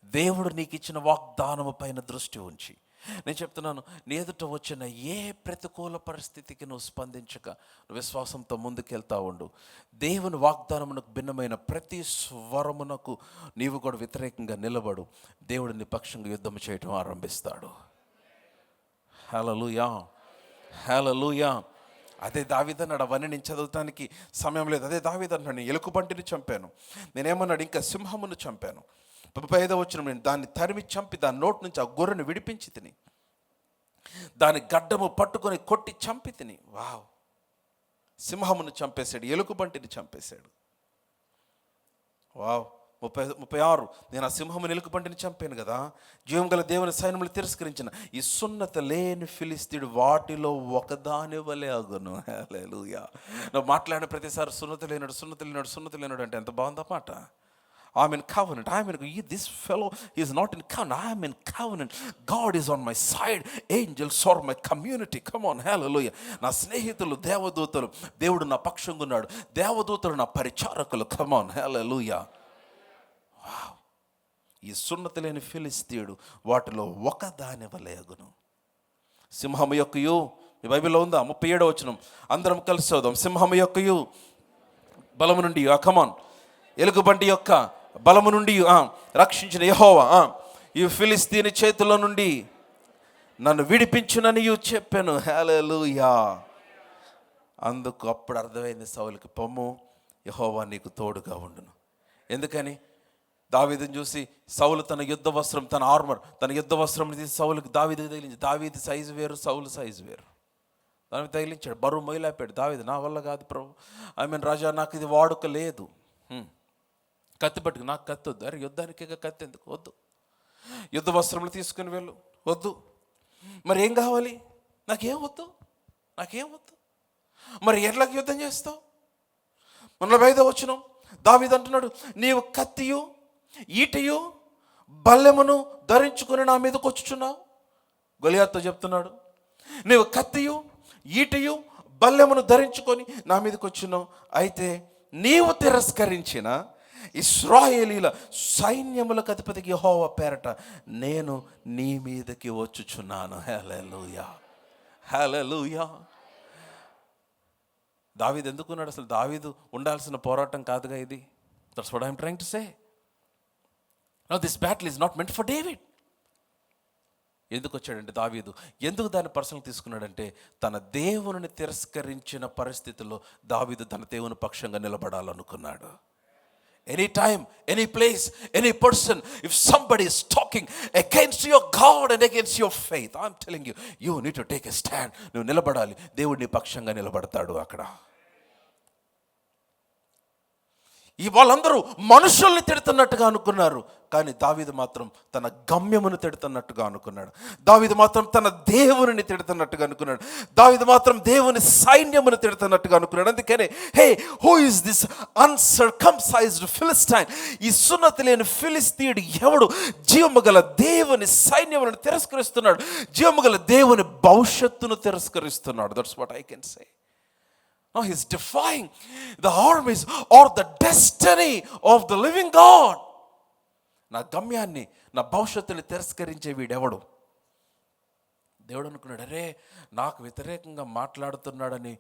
దేవుడు నీకు ఇచ్చిన వాగ్దానము పైన దృష్టి ఉంచి. నేను చెప్తున్నాను, నీ ఎదుట వచ్చిన ఏ ప్రతికూల పరిస్థితికి నువ్వు స్పందించక విశ్వాసంతో ముందుకెళ్తా ఉండు. దేవుని వాగ్దానమునకు భిన్నమైన ప్రతి స్వరమునకు నీవు కూడా వ్యతిరేకంగా నిలబడు. దేవుడు నీ పక్షంగా యుద్ధం చేయటం ఆరంభిస్తాడు. హల్లెలూయా, హల్లెలూయా. అదే దావీదన్నాడు. అవన్నీ నేను చదవటానికి సమయం లేదు. అదే దావీదన్నాడు, నేను ఎలుకబంటిని చంపాను. నేనేమన్నాడు, ఇంకా సింహమును చంపాను. 35వ వచనం, నేను దాన్ని తరిమి చంపి దాని నోటి నుంచి ఆ గొర్రెను విడిపించి తిని, దాని గడ్డము పట్టుకొని కొట్టి చంపి తిని. వావ్, సింహమును చంపేశాడు, ఎలుకబంటిని చంపేశాడు. వావ్. 36, నేను ఆ సింహమును ఎలుకబంటిని చంపాను కదా, జీవం గల దేవుని సైన్యములు తిరస్కరించిన ఈ సున్నత లేని ఫిలిస్తీయుడు వాటిలో ఒకదాని వలె అగును. హల్లెలూయా. నువ్వు మాట్లాడిన ప్రతిసారి సున్నత లేనాడు అంటే ఎంత బాగుందా మాట. I'm in covenant. This fellow is not in covenant. I am in covenant. God is on my side. Angels are my community. Come on, hallelujah. నా స్నేహితులు దేవదూతలు, దేవుడు నా పక్షంగా ఉన్నాడు. దేవదూతలు నా పరిచారకులు. Come on, hallelujah. Wow. ఈ సున్నతి లేని ఫిలిస్తీయుడు వాటిలో ఒకదాని వలె అగును. సింహము యొక్కయు, ఈ బైబిల్లో ఉందా? 37వ వచనం, అందరం కలిసి చదువుదాం. సింహము యొక్కయు బలము నుండి, కమాన్, ఎలుగుబంటి యొక్క బలము నుండి రక్షించిన యెహోవా ఈ ఫిలిస్తీని చేతుల నుండి నన్ను విడిపించునని చెప్పాను. హల్లెలూయా. అందుకు అప్పుడు అర్థమైంది సౌలుకి, పొమ్ము, యెహోవా నీకు తోడుగా ఉండును. ఎందుకని? దావీదుని చూసి సౌలు తన యుద్ధ వస్త్రం, తన ఆర్మర్, తన యుద్ధ వస్త్రం తీసి సౌలుకి దావీదుకి తగిలించి. దావీదు సైజు వేరు, సౌలు సైజు వేరు. దానికి తగిలించాడు. బరువు మొయిలాపాడు. దావీదు, నా వల్ల కాదు ప్రభు, రాజా నాకు ఇది వాడుక లేదు. కత్తి పట్టుకు, నాకు కత్తి వద్దు. అరే యుద్ధానికి కత్తి ఎందుకు? వద్దు. యుద్ధ వస్త్రములు తీసుకుని వెళ్ళు. వద్దు. మరి ఏం కావాలి? నాకేం వద్దు. మరి ఎట్లకి యుద్ధం చేస్తావు? 45వ వచనం, దావీదు అంటున్నాడు, నీవు కత్తియు ఈటయు బల్లెమును ధరించుకుని నా మీదకి వచ్చుచున్నావు. గొలియాతుతో చెప్తున్నాడు, నీవు కత్తియు ఈటయు బల్లెమును ధరించుకొని నా మీదకి వచ్చున్నావు. అయితే నీవు తిరస్కరించిన ఇశ్రాయేలీల సైన్యములకు అధిపతికి యెహోవా పేరట నేను నీ మీదకి వచ్చుచున్నాను. హల్లెలూయా, హల్లెలూయా. దావీదు ఎందుకున్నాడు? అసలు దావీదు ఉండాల్సిన పోరాటం కాదుగా ఇది. That's what I am trying to say. Now this battle is not meant for David. ఎందుకు వచ్చాడంటే దావీదు, ఎందుకు దాన్ని పర్సనల్ తీసుకున్నాడంటే, తన దేవుని తిరస్కరించిన పరిస్థితుల్లో దావీదు తన దేవుని పక్షంగా నిలబడాలనుకున్నాడు. Any time, any place, any person, if somebody is talking against your God and against your faith, I'm telling you, you need to take a stand. నువ్వు నిలబడాలి. దేవుడు నీ పక్షంగా నిలబడతాడు అక్కడ. ఈ వాళ్ళందరూ మనుషుల్ని తిడుతున్నట్టుగా అనుకున్నారు, కానీ దావీదు మాత్రం తన గమ్యమును తిడుతున్నట్టుగా అనుకున్నాడు. దావీదు మాత్రం తన దేవుని తిడుతున్నట్టుగా అనుకున్నాడు. దావీదు మాత్రం దేవుని సైన్యమును తిడుతున్నట్టుగా అనుకున్నాడు. అందుకనే, hey, who is this uncircumcised Philistine? ఈ సున్నతి లేని ఫిలిస్తీయుడు ఎవడు? జీవము గల దేవుని సైన్యములను తిరస్కరిస్తున్నాడు. జీవము గల దేవుని భవిష్యత్తును తిరస్కరిస్తున్నాడు. That's what I can say. Now he's defying the armies or the destiny of the living God. నా గమ్యాన్ని, నా భవిష్యత్తుని తిరస్కరించే వీడెవడు? దేవుడు అనుకున్నాడు, అరే నాకు వ్యతిరేకంగా మాట్లాడుతున్నాడని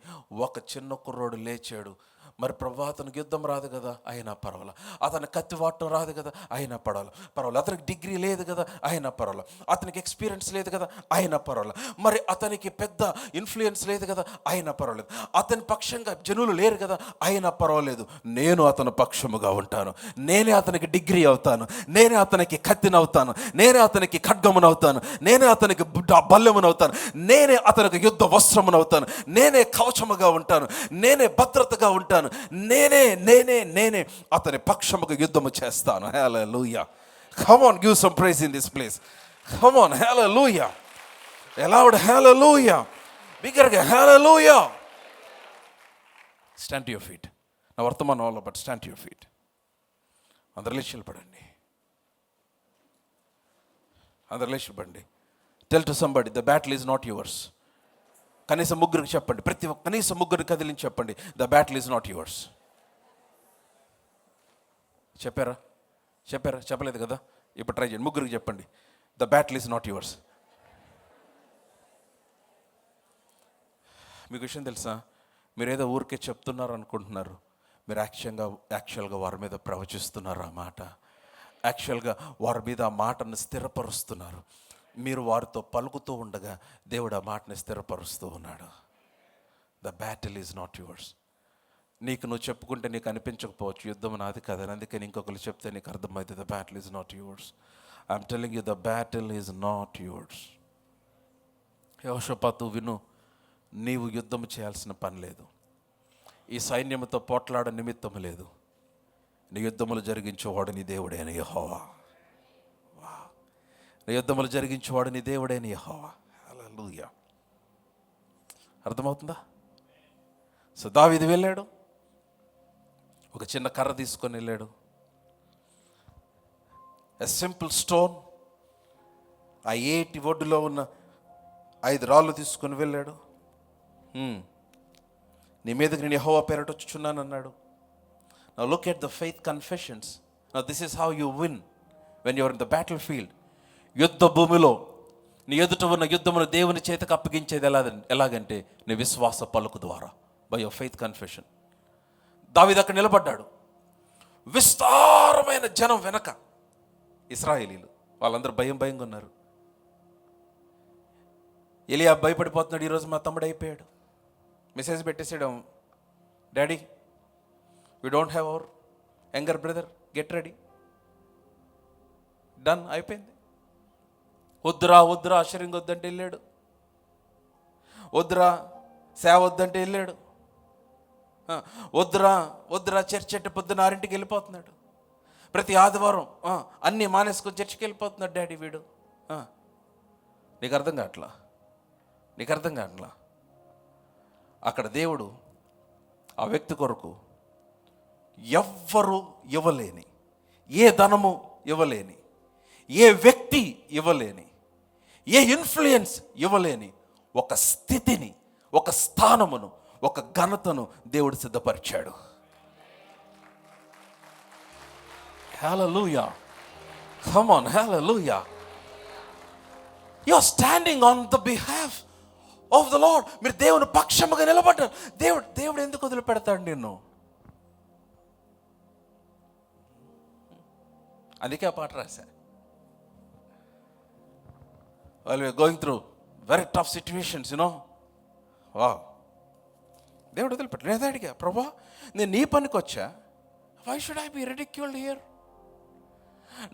ఒక చిన్న కుర్రోడు లేచాడు. మరి ప్రభా అతనికి యుద్ధం రాదు కదా, అయినా పర్వాలా. అతనికి కత్తి వాడటం రాదు కదా, అయినా పర్వాలా. అతనికి డిగ్రీ లేదు కదా, అయినా పర్వాలా. అతనికి ఎక్స్పీరియన్స్ లేదు కదా, అయినా పర్వాలా. మరి అతనికి పెద్ద ఇన్ఫ్లుయెన్స్ లేదు కదా, అయినా పర్వాలేదు. అతని పక్షంగా జనులు లేరు కదా, అయినా పర్వాలేదు. నేను అతని పక్షముగా ఉంటాను. నేనే అతనికి డిగ్రీ అవుతాను, నేనే అతనికి కత్తినవుతాను, నేనే అతనికి ఖడ్గమునవుతాను, నేనే అతనికి బల్లెమునవుతాను, నేనే అతనికి యుద్ధ వస్త్రమునవుతాను, నేనే కవచముగా ఉంటాను, నేనే భద్రతగా ఉంటాను, నేనే అతని పక్షముగా యుద్ధము చేస్తాను. హల్లెలూయా. Come on, give some praise in this place. Come on, hallelujah. Aloud, hallelujah. Bigger, hallelujah. Stand to your feet. Now, వర్తమానం all about stand to your feet. అందరు లేచి నిలబడండి. అందరు లేచి నిలబడండి. Tell to somebody, the battle is not yours. కనీసం ముగ్గురికి చెప్పండి, కనీసం ముగ్గురికి కదిలించి చెప్పండి, the battle is not yours. చెప్పారా? చెప్పలేదు కదా. ఇప్పుడు ట్రై చేయండి, ముగ్గురికి చెప్పండి, the battle is not yours. మీకు విషయం తెలుసా, మీరు ఏదో ఊరికే చెప్తున్నారు అనుకుంటున్నారు, మీరు యాక్చువల్గా వారి మీద ప్రవచిస్తున్నారు. ఆ మాట యాక్చువల్గా వారి మీద ఆ మాటను స్థిరపరుస్తున్నారు. మీరు వారితో పలుకుతూ ఉండగా దేవుడు ఆ మాటని స్థిరపరుస్తూ ఉన్నాడు. The battle is not yours. నీకు నువ్వు చెప్పుకుంటే నీకు అనిపించకపోవచ్చు యుద్ధం నాది కదని, అందుకని ఇంకొకరు చెప్తే నీకు అర్థమైంది. The battle is not yours. I'm telling you, the battle is not yours. యెహోషాపాతు విను, నీవు యుద్ధం చేయాల్సిన పని లేదు, ఈ సైన్యముతో పోట్లాడ నిమిత్తం లేదు. నీ యుద్ధములు జరిగించేవాడు నీ దేవుడైన యెహోవా. నీ యుద్ధములు జరిగించేవాడు నీ దేవుడైన యెహోవా. హల్లెలూయా. అర్థమవుతుందా? సో దావీదు వెళ్ళాడు, ఒక చిన్న కర్ర తీసుకొని వెళ్ళాడు, ఎ సింపుల్ స్టోన్. ఆ ఏటి ఒడ్డులో ఉన్న 5 రాళ్ళు తీసుకొని వెళ్ళాడు. నీ మీదకి నేను యెహోవా పేరట వచ్చుచున్నాను అన్నాడు. Now look at the faith confessions. Now this is how you win when you are in the battlefield. యుద్ధ భూమిలో నీ ఎదుట ఉన్న యుద్ధమును దేవుని చేతికి అప్పగించేది ఎలాగంటే నీ విశ్వాస పలుకు ద్వారా, బై యువర్ ఫెయిత్ కన్ఫెషన్. దావీదు అక్కడ నిలబడ్డాడు. విస్తారమైన జనం వెనక ఇశ్రాయేలీలు, వాళ్ళందరూ భయంగా ఉన్నారు. ఎలీయా భయపడిపోతున్నాడు, ఈరోజు మా తమ్ముడు అయిపోయాడు. మెసేజ్ పెట్టేసాడు, daddy we don't have our younger brother, get ready, done, అయిపోయింది. వద్దురా ఆశ్చర్యంగా వద్దంటే వెళ్ళాడు, వద్దురా సేవ వద్దంటే వెళ్ళాడు, వద్దురా చర్చ్ అంటే పొద్దున్న 6ంటికి వెళ్ళిపోతున్నాడు. ప్రతి ఆదివారం అన్నీ మానేసుకొని చర్చికి వెళ్ళిపోతున్నాడు డాడీ వీడు. నీకు అర్థం కావట్లా. అక్కడ దేవుడు ఆ వ్యక్తి కొరకు ఎవ్వరు ఇవ్వలేని, ఏ ధనము ఇవ్వలేని, ఏ వ్యక్తి ఇవ్వలేని, ఏ ఇన్ఫ్లుయెన్స్ ఇవ్వలేని ఒక స్థితిని, ఒక స్థానమును, ఒక ఘనతను దేవుడు సిద్ధపరిచాడు. Hallelujah. Come on, hallelujah. You are standing on the behalf of the Lord. మీరు దేవుని పక్షముగా నిలబడ్డారు. దేవుడు ఎందుకు వదిలిపెడతాడు నిన్ను? అందుకే ఆ పాట రాశా. While we are going through very tough situations, wow. దేవుడు వదిలిపెట్టు. నేను అడిగా, ప్రభా నేను నీ పనికి వచ్చా, why should I be ridiculed here?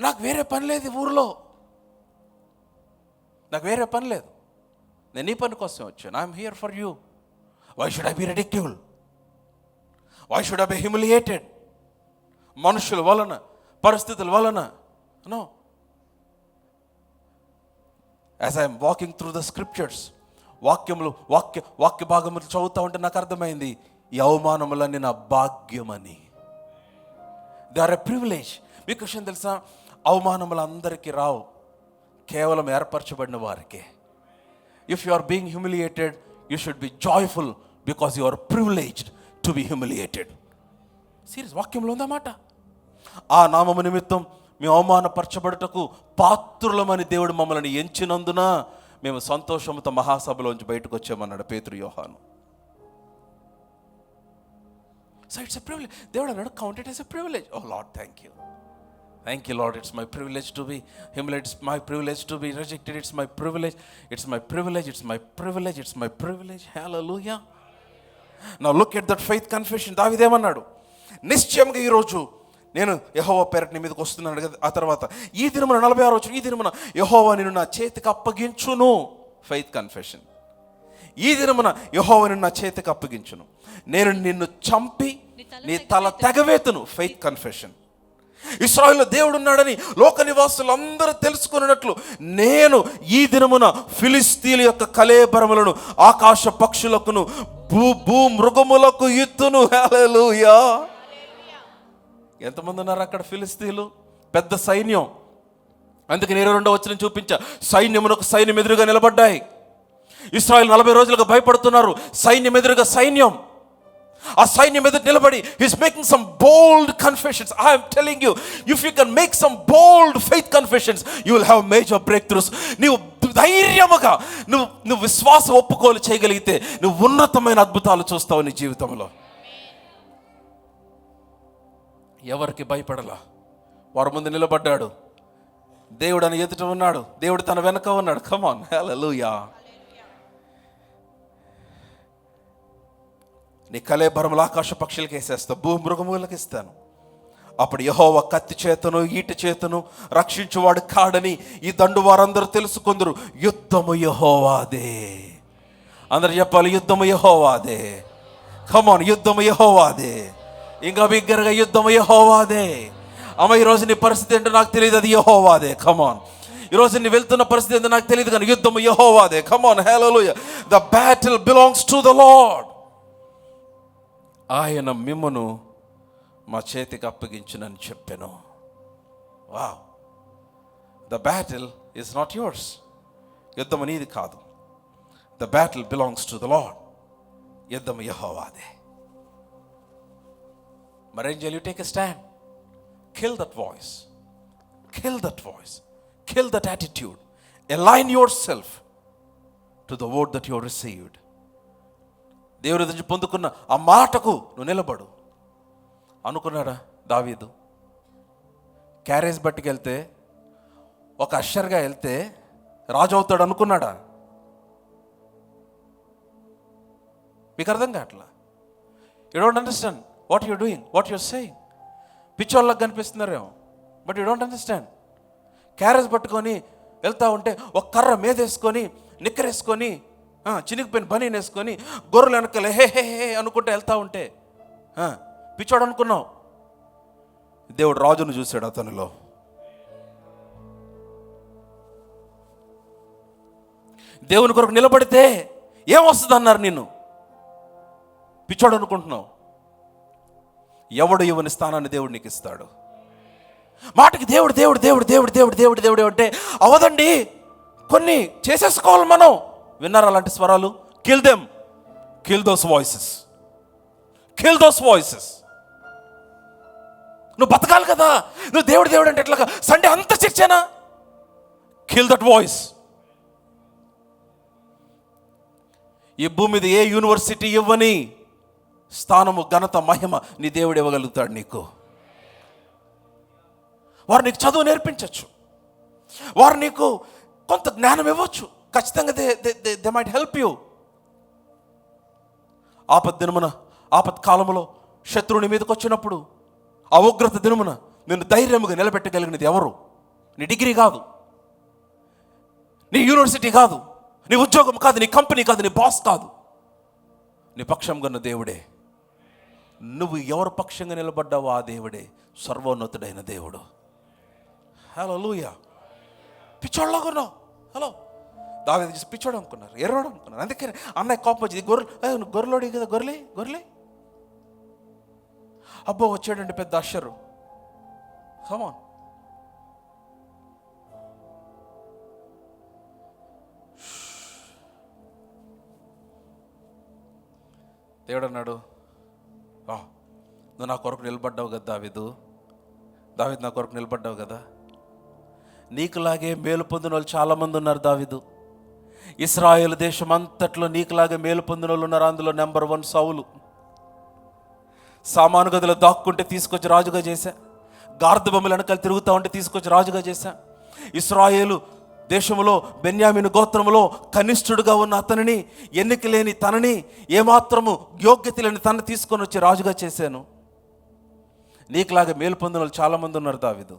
నాకు వేరే పని లేదు ఊరిలో, నేను నీ పని కోసం వచ్చాను. I'm here for you. Why should I be ridiculed? Why should I be humiliated? మనుషుల వలన, పరిస్థితుల వలన. No. As I'm walking through the scriptures, వాక్య భాగములు చదువుతూ ఉంటే నాకు అర్థమైంది, ఈ అవమానములన్నీ నా భాగ్యమని. They are a privilege. మీకు విషయం తెలుసా, అవమానములు అందరికీ రావు, కేవలం ఏర్పరచబడిన వారికే. If you are being humiliated, you should be joyful because you are privileged to be humiliated. Serious, వాక్యంలో ఉందన్నమాట. ఆ నామము నిమిత్తం మేము అవమానపరచబడుటకు పాత్రులమని దేవుడు మమ్మల్ని ఎంచినందున మేము సంతోషంతో మహాసభలోంచి బయటకు వచ్చామన్నాడు పేతురు, యోహాను. So it's a privilege. దేవుడు అన్నాడు, count it as a privilege. Oh Lord, thank you Lord, it's my privilege to be humiliated, it's my privilege to be rejected, it's my privilege, it's my privilege, it's my privilege, it's my privilege. Hallelujah. Now look at that faith confession. దావీదేమన్నాడు, నిశ్చయంగా ఈరోజు నేను యెహోవా పేరట నీ మీదకి వస్తున్నాను కదా. ఆ తర్వాత ఈ దినమున 46వ వచనం, ఈ దినమున యెహోవా నిన్ను నా చేతికి అప్పగించును. Faith confession. ఈ దినమున యెహోవా నిన్ను నా చేతికి అప్పగించును, నేను నిన్ను చంపి నీ తల తెగవేతును. Faith confession. ఇశ్రాయేలులో దేవుడు ఉన్నాడని లోక నివాసులు అందరూ తెలుసుకున్నట్లు నేను ఈ దినమున ఫిలిస్తీయుల యొక్క కళేబరములను ఆకాశ పక్షులకును భూ మృగములకు ఇత్తును. హల్లెలూయా. ఎంతమంది ఉన్నారు అక్కడ ఫిలిస్తీయులు? పెద్ద సైన్యం. అందుకని 22వ వచనం చూపించా, సైన్యమునకు సైన్యం ఎదురుగా నిలబడ్డాయి. ఇశ్రాయేలు 40 రోజులుగా భయపడుతున్నారు. సైన్యం ఎదురుగా సైన్యం. ఆ సైన్యం ఎదురు నిలబడి he's making some bold confessions. I am telling you, if you can make some bold faith confessions, you will have major breakthroughs. నీవు ధైర్యముగా నువ్వు విశ్వాసం ఒప్పుకోలు చేయగలిగితే నువ్వు ఉన్నతమైన అద్భుతాలు చూస్తావు నీ జీవితంలో. ఎవరికి భయపడలా, వారి ముందు నిలబడ్డాడు. దేవుడు అని ఎదుట ఉన్నాడు, దేవుడు తన వెనక ఉన్నాడు. కమ్ ఆన్, హల్లెలూయా. నీ కళేబరములు ఆకాశ పక్షులకి వేసేస్తా, భూమృగములకు ఇస్తాను. అప్పుడు యెహోవా కత్తి చేతను ఈట చేతను రక్షించువాడు కాడని ఈ దండు వారందరూ తెలుసుకుందరు. యుద్ధము యెహోవాదే. అందరు చెప్పాలి, యుద్ధము యెహోవాదే. కమాన్, యుద్ధము యెహోవాదే. ఇంకా బిగ్గరగా, యుద్ధము యెహోవాదే. అమ్మ, ఈరోజు నీ పరిస్థితి ఏంటో నాకు తెలియదు, అది యెహోవాదే. కమాన్. ఈరోజు నీ వెళ్తున్న పరిస్థితి ఏంటో నాకు తెలియదు, కానీ యుద్ధము యెహోవాదే. Come on, hallelujah. The battle belongs to the lord. ఆయన మిమ్మును మా చేతికి అప్పగించునని చెప్పాను. Wow. The battle is not yours. యుద్ధం నీది కాదు. The battle belongs to the lord. యుద్ధం యెహోవాదే. మరేం చేయాలి? You take a stand. Kill that voice. Kill that voice. Kill that attitude. Align yourself to the word that you received. దేవుని నుంచి పొందుకున్న ఆ మాటకు నువ్వు నిలబడు. అనుకున్నాడా దావీదు? క్యారేజ్ బట్టికెళ్తే, ఒక అషర్గా వెళ్తే రాజు అవుతాడు అనుకున్నాడా? మీకు అర్థం కావట్లా. You don't understand what you're doing, what you're saying. పిచ్చోళ్ళకి కనిపిస్తున్నారేమో, but you don't understand. Carriage పట్టుకొని వెళ్తా ఉంటే ఒక కర్ర మీదేసుకొని నిక్కరేసుకొని చినిగిపోయిన బనీని వేసుకొని గొర్రెలు వెనకాల హే హే హే అనుకుంటే వెళ్తా ఉంటే పిచ్చోడు అనుకున్నావు. దేవుడు రాజును చూశాడు అతనిలో. దేవుని కొరకు నిలబడితే ఏమొస్తుంది అన్నారు నిన్ను. పిచ్చోడు అనుకుంటున్నావు. ఎవడు ఇవ్వని స్థానాన్ని దేవుడు నీకు ఇస్తాడు. మాటకి దేవుడు దేవుడు దేవుడు దేవుడు దేవుడు దేవుడు దేవుడు అంటే అవదండి, కొన్ని చేసేసుకోవాలి మనం. విన్నారా అలాంటి స్వరాలు? Kill them. Kill those voices. Kill those voices. నువ్వు బతకాలి కదా. నువ్వు దేవుడు దేవుడు అంటే ఎట్లాగా? సండే అంత చర్చేనా? Kill that voice. ఈ భూమి మీద ఏ యూనివర్సిటీ ఇవ్వని స్థానము, ఘనత, మహిమ నీ దేవుడు ఇవ్వగలుగుతాడు నీకు. వారు నీకు చదువు నేర్పించవచ్చు, వారు నీకు కొంత జ్ఞానం ఇవ్వచ్చు. ఖచ్చితంగా దే మైట్ హెల్ప్ యూ. దినమున, కాలములో శత్రువుని మీదకి వచ్చినప్పుడు, ఆ ఉగ్రత దినమున నిన్ను ధైర్యముగా నిలబెట్టగలిగినది ఎవరు? నీ డిగ్రీ కాదు, నీ యూనివర్సిటీ కాదు, నీ ఉద్యోగం కాదు, నీ కంపెనీ కాదు, నీ బాస్ కాదు, నీ పక్షంగా ఉన్న దేవుడే. నువ్వు ఎవరు పక్షంగా నిలబడ్డావో ఆ దేవుడే సర్వోన్నతుడైన దేవుడు. హల్లెలూయా. పిచ్చోళ్ళగా ఉన్నావు. హలో, దావీదు చూసి పిచ్చోడు అనుకున్నారు, ఎర్రోడు అనుకున్నారు. అందుకని అన్నయ్య కోపం వచ్చింది. గొర్రెలోడి కదా, గొర్రెలే. అబ్బో వచ్చాడండి పెద్ద అషరు. కమాన్. దేవుడు అన్నాడు, నువ్వు నా కొరకు నిలబడ్డావు కదా దావీదు నా కొరకు నిలబడ్డావు కదా. నీకులాగే మేలు పొందిన వాళ్ళు చాలామంది ఉన్నారు దావీదు. ఇశ్రాయేలు దేశం అంతట్లో నీకులాగే మేలు పొందిన వాళ్ళు ఉన్నారు. అందులో నెంబర్ 1 సౌలు. సామాను గదిలో దాక్కుంటే తీసుకొచ్చి రాజుగా చేశా. గార్ద బొమ్మల వెనకాల తిరుగుతూ ఉంటే తీసుకొచ్చి రాజుగా చేశా. ఇశ్రాయేలు దేశంలో బెన్యామీను గోత్రములో కనిష్ఠుడుగా ఉన్న అతనిని, ఎన్నిక లేని తనని, ఏమాత్రము యోగ్యత లేని తనని తీసుకొని వచ్చి రాజుగా చేశాను. నీకులాగా మేలు పొందిన వాళ్ళు చాలామంది ఉన్నారు దావీదు.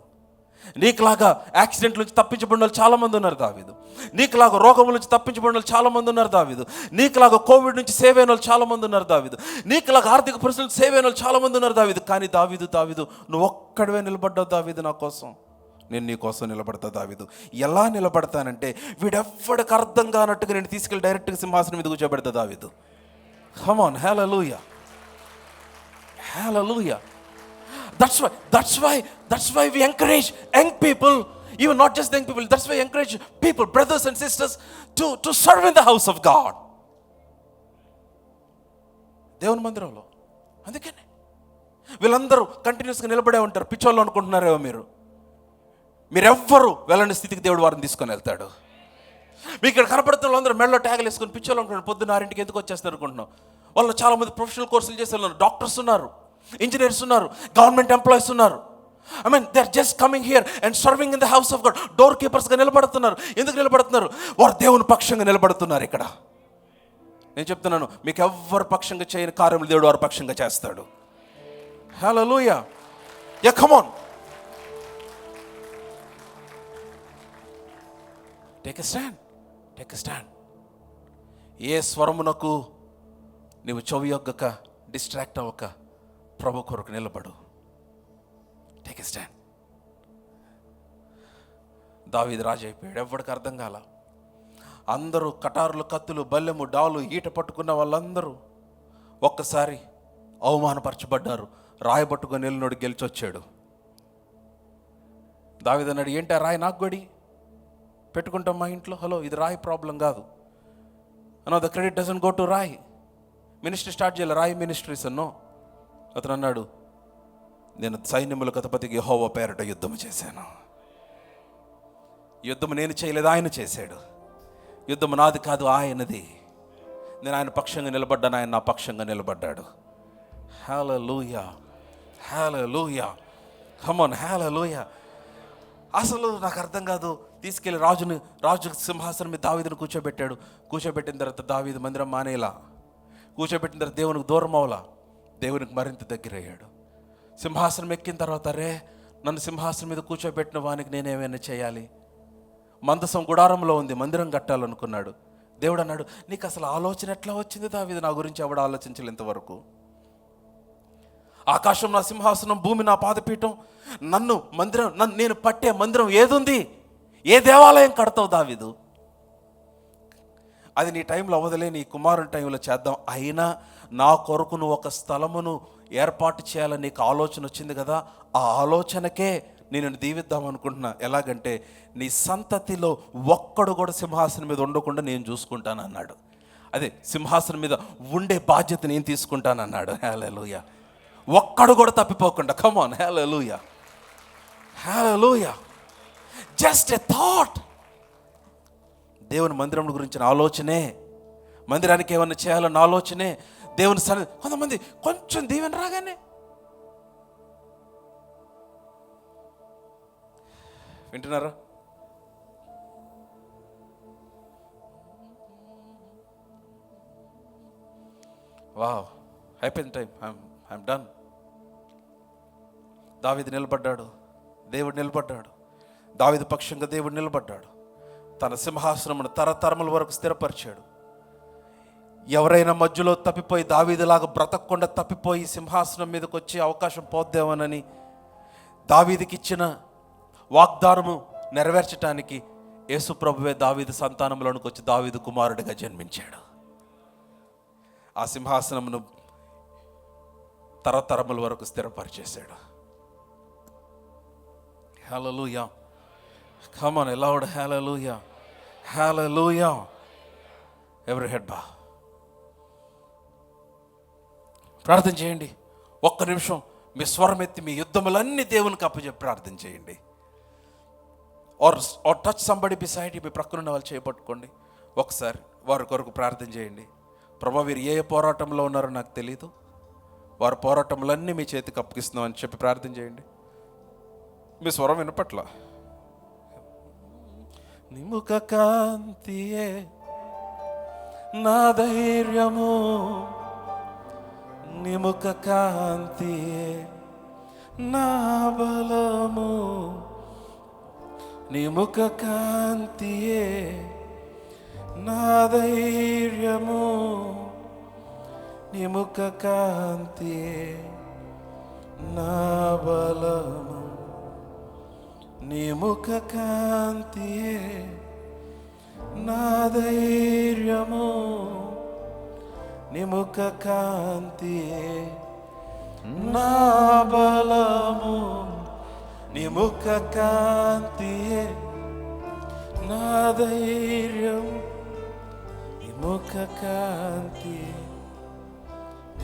నీకులాగా యాక్సిడెంట్ నుంచి తప్పించబడిన వాళ్ళు చాలామంది ఉన్నారు దావీదు. నీకులాగా రోగముల నుంచి తప్పించబడిన వాళ్ళు చాలామంది ఉన్నారు దావీదు. నీకులాగా కోవిడ్ నుంచి సేవ్ అయిన వాళ్ళు చాలామంది ఉన్నారు దావీదు. నీకులాగా ఆర్థిక పరిస్థితులు నుంచి సేవ్ అయిన వాళ్ళు చాలామంది ఉన్నారు దావీదు. కానీ దావీదు నువ్వు ఒక్కడివే నిలబడ్డావు దావీదు. నా కోసం, నేను నీ కోసం నిలబడతా దావీదు. ఎలా నిలబడతానంటే, వీడెవ్వడికి అర్థం కానట్టుగా నేను తీసుకెళ్ళి డైరెక్ట్గా సింహాసనం మీద కూర్చోబెడతా దావీదు. Come on, hallelujah, hallelujah. That's why we encourage young people, even not just young people, that's why we encourage people, brothers and sisters, to serve in the house of God. దేవుని మందిరంలో. అందుకనే వీళ్ళందరూ కంటిన్యూస్గా నిలబడే ఉంటారు. పిచ్చోళ్ళు అనుకుంటున్నారేమో మీరెవ్వరూ వెళ్ళని స్థితికి దేవుడు వారిని తీసుకొని వెళ్తాడు. మీకు ఇక్కడ కనపడుతున్న వాళ్ళందరూ మెడలో ట్యాగులు వేసుకొని పిచ్చోళ్ళు అనుకుంటున్నారు. పొద్దున్న 6 ఎందుకు వచ్చేస్తారు అనుకుంటున్నాం. వాళ్ళు చాలామంది ప్రొఫెషనల్ కోర్సులు చేసే వాళ్ళు, డాక్టర్స్ ఉన్నారు, ఇంజనీర్స్ ఉన్నారు, గవర్నమెంట్ ఎంప్లాయీస్ ఉన్నారు. They are just coming here and serving in the house of God. Door కీపర్స్గా నిలబడుతున్నారు. ఎందుకు నిలబడుతున్నారు? వారు దేవుని పక్షంగా నిలబడుతున్నారు. ఇక్కడ నేను చెప్తున్నాను, మీకు ఎవ్వరు పక్షంగా చేయని కార్యములు దేవుడు వారి పక్షంగా చేస్తాడు. Hallelujah. Yeah, come on, take a stand. ఏ స్వరమునకు నీవు చెవి యొగ్గక, డిస్ట్రాక్ట్ అవ్వక, ప్రభు కొరకు నిలబడు. Take a stand. దావీదు రాజు అయిపోయాడు. ఎవరికి అర్థం కాల. అందరూ కటారులు, కత్తులు, బల్లెము, డాలు, ఈట పట్టుకున్న వాళ్ళందరూ ఒక్కసారి అవమానపరచబడ్డారు. రాయబట్టుకొని వెళ్ళినోడు గెలిచొచ్చాడు. దావీదు అన్నాడు, ఏంటి ఆ రాయి నాకు గొడి పెట్టుకుంటాం మా ఇంట్లో? హలో, ఇది రాయి ప్రాబ్లం కాదు. అన్నో the credit doesn't go to రాయి. మినిస్ట్రీ స్టార్ట్ చేయాలి, రాయి మినిస్ట్రీస్ అన్నో. అతను అన్నాడు, నేను సైన్యములకు అధిపతికి యెహోవా పేరట యుద్ధం చేశాను. యుద్ధం నేను చేయలేదు, ఆయన చేశాడు. యుద్ధం నాది కాదు, ఆయనది. నేను ఆయన పక్షంగా నిలబడ్డాను, ఆయన నా పక్షంగా నిలబడ్డాడు. హల్లెలూయా, హల్లెలూయా, కమ్ ఆన్, హల్లెలూయా. అసలు నాకు అర్థం కాదు. తీసుకెళ్ళి రాజు సింహాసనం మీద దావీదును కూర్చోబెట్టిన తర్వాత దావీదు మందిరం మానేలా, కూర్చోబెట్టిన తర్వాత దేవునికి దూరం అవలా, దేవునికి మరింత దగ్గర అయ్యాడు. సింహాసనం ఎక్కిన తర్వాత, రే నన్ను సింహాసనం మీద కూర్చోబెట్టిన వానికి నేనేమైనా చేయాలి? మందసం గుడారంలో ఉంది, మందిరం కట్టాలనుకున్నాడు. దేవుడు అన్నాడు, నీకు అసలు ఆలోచన ఎట్లా వచ్చింది దావీదు? నా గురించి ఎవడు ఆలోచించలే ఇంతవరకు. ఆకాశం నా సింహాసనం, భూమి నా పాదపీఠం, నేను పట్టే మందిరం ఏదుంది? ఏ దేవాలయం కడతావు దావీదు? అది నీ టైంలో అవ్వదులే, నీ కుమారుని టైంలో చేద్దాం. అయినా నా కొరకు నువ్వు ఒక స్థలమును ఏర్పాటు చేయాలని నీకు ఆలోచన వచ్చింది కదా, ఆ ఆలోచనకే నేను దీవిద్దాం అనుకుంటున్నా. ఎలాగంటే, నీ సంతతిలో ఒక్కడు కూడా సింహాసనం మీద ఉండకుండా నేను చూసుకుంటాను అన్నాడు. అదే, సింహాసనం మీద ఉండే బాధ్యత నేను తీసుకుంటాను అన్నాడు. హల్లెలూయా. ఒక్కడు కూడా తప్పిపోకుండా. Come on, hallelujah, hallelujah. Just a thought. దేవుని మందిరం గురించిన ఆలోచనే, మందిరానికి ఏమన్నా చేయాలన్న ఆలోచనే, దేవుని కొంతమంది కొంచెం దీవెన రాగానే వింటున్నారా? వావ్, అయిపోయింది టైం, ఐఎమ్ డన్. దావీదు నిలబడ్డాడు, దేవుడు నిలబడ్డాడు. దావీదు పక్షంగా దేవుడు నిలబడ్డాడు. తన సింహాసనమును తరతరముల వరకు స్థిరపరిచాడు. ఎవరైనా మధ్యలో తప్పిపోయి, దావీదులాగా బ్రతకకుండా తప్పిపోయి సింహాసనం మీదకి వచ్చే అవకాశం పోద్దేమోనని దావీదుకి ఇచ్చిన వాగ్దానము నెరవేర్చడానికి యేసు ప్రభువే దావీదు సంతానంలోనికి వచ్చి దావీదు కుమారుడిగా జన్మించాడు. ఆ సింహాసనమును తరతరముల వరకు స్థిరపరిచేశాడు. హల్లెలూయా. కమ్ ఆన్, లౌడ్ హల్లెలూయా, హల్లెలూయా. ఎవరి హెడ్ బా. ప్రార్థన చేయండి. ఒక్క నిమిషం మీ స్వరం ఎత్తి మీ యుద్ధములన్నీ దేవునికి అప్పచెప్పి ప్రార్థన చేయండి. Or touch somebody beside you. మీ ప్రక్కన ఉన్న వాళ్ళు చేయబట్టుకోండి. ఒకసారి వారి కొరకు ప్రార్థన చేయండి. ప్రభా, వీరు ఏ పోరాటంలో ఉన్నారో నాకు తెలియదు, వారి పోరాటములన్నీ మీ చేతికి అప్పగిస్తున్నాం అని చెప్పి ప్రార్థన చేయండి. మీ స్వరం వినపట్ల. నీ ముఖ కాంతియే నా ధైర్యము, నీ ముఖ కాంతియే నా బలము, నీ ముఖ కాంతియే నా ధైర్యము, నీ ముఖ కాంతియే నా బలము, నీ ముఖ కాంతియే నా ధైర్యము, నీ ముఖ కాంతియే నా బలము, నీ ముఖ కాంతియే నా ధైర్యము, నీ ముఖ కాంతియే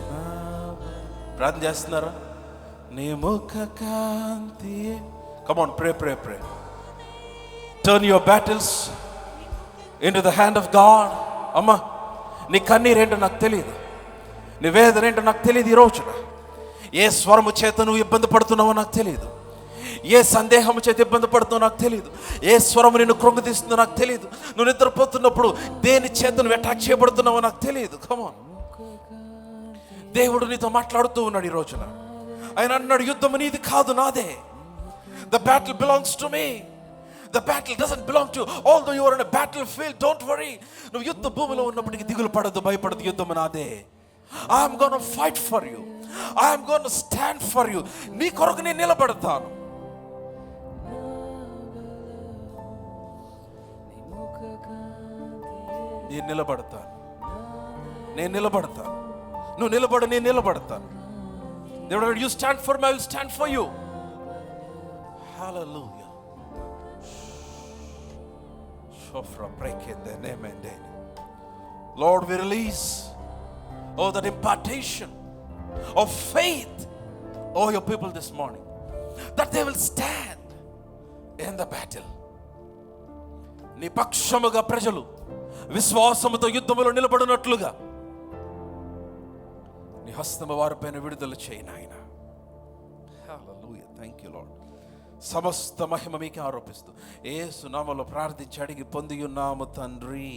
నా బలము. ప్రార్థన చేస్తున్నారా? నీ ముఖ కాంతియే. Come on, pray. Turn your battles into the hand of God. అమ్మా, నీ కన్నీరేంటో నాకు తెలియదు, నీ వేదన ఏంటో నాకు తెలియదు. ఈ రోజున ఏ స్వరము చేత నువ్వు ఇబ్బంది పడుతున్నావో నాకు తెలియదు, ఏ సందేహము చేత ఇబ్బంది పడుతున్నావో నాకు తెలియదు, ఏ స్వరము నిన్ను కృంగదీస్తుందో నాకు తెలియదు. నువ్వు నిద్రపోతున్నప్పుడు దేని చేత నువ్వు అటాక్ చేయబడుతున్నావో నాకు తెలియదు. కమాన్, దేవుడు నీతో మాట్లాడుతూ ఉన్నాడు ఈ రోజున. ఆయన అన్నాడు, యుద్ధము నీది కాదు, నాదే. The battle belongs to me. The battle doesn't belong to you. Although you are in a battlefield, don't worry. నువ్వు యుద్ధ భూమిలో ఉన్నప్పటికీ దిగులు పడద్దు, భయపడదు. యుద్ధము నాదే. I am going to fight for you. I am going to stand for you. నీ కొరకు నేను నిలబడతాను. నేను నిలబడతాను. నువ్వు నిలబడు, నేను నిలబడతాను. దేవుడు, you stand for me, I will stand for you. Hallelujah. Shofra break in the name and day. Lord, we release that impartation of faith your people this morning, that they will stand in the battle. నీ పక్షముగా ప్రజలు విశ్వాసముతో యుద్ధములో నిలబడినట్లుగా నీ హస్తము వారిపైన విడుదల చేయి నాయనా. Hallelujah. Thank you, Lord. సమస్త మహిమ మీకే ఆరోపిస్తూ యేసు నామములో ప్రార్థించి అడిగి పొంది ఉన్నాము తండ్రి.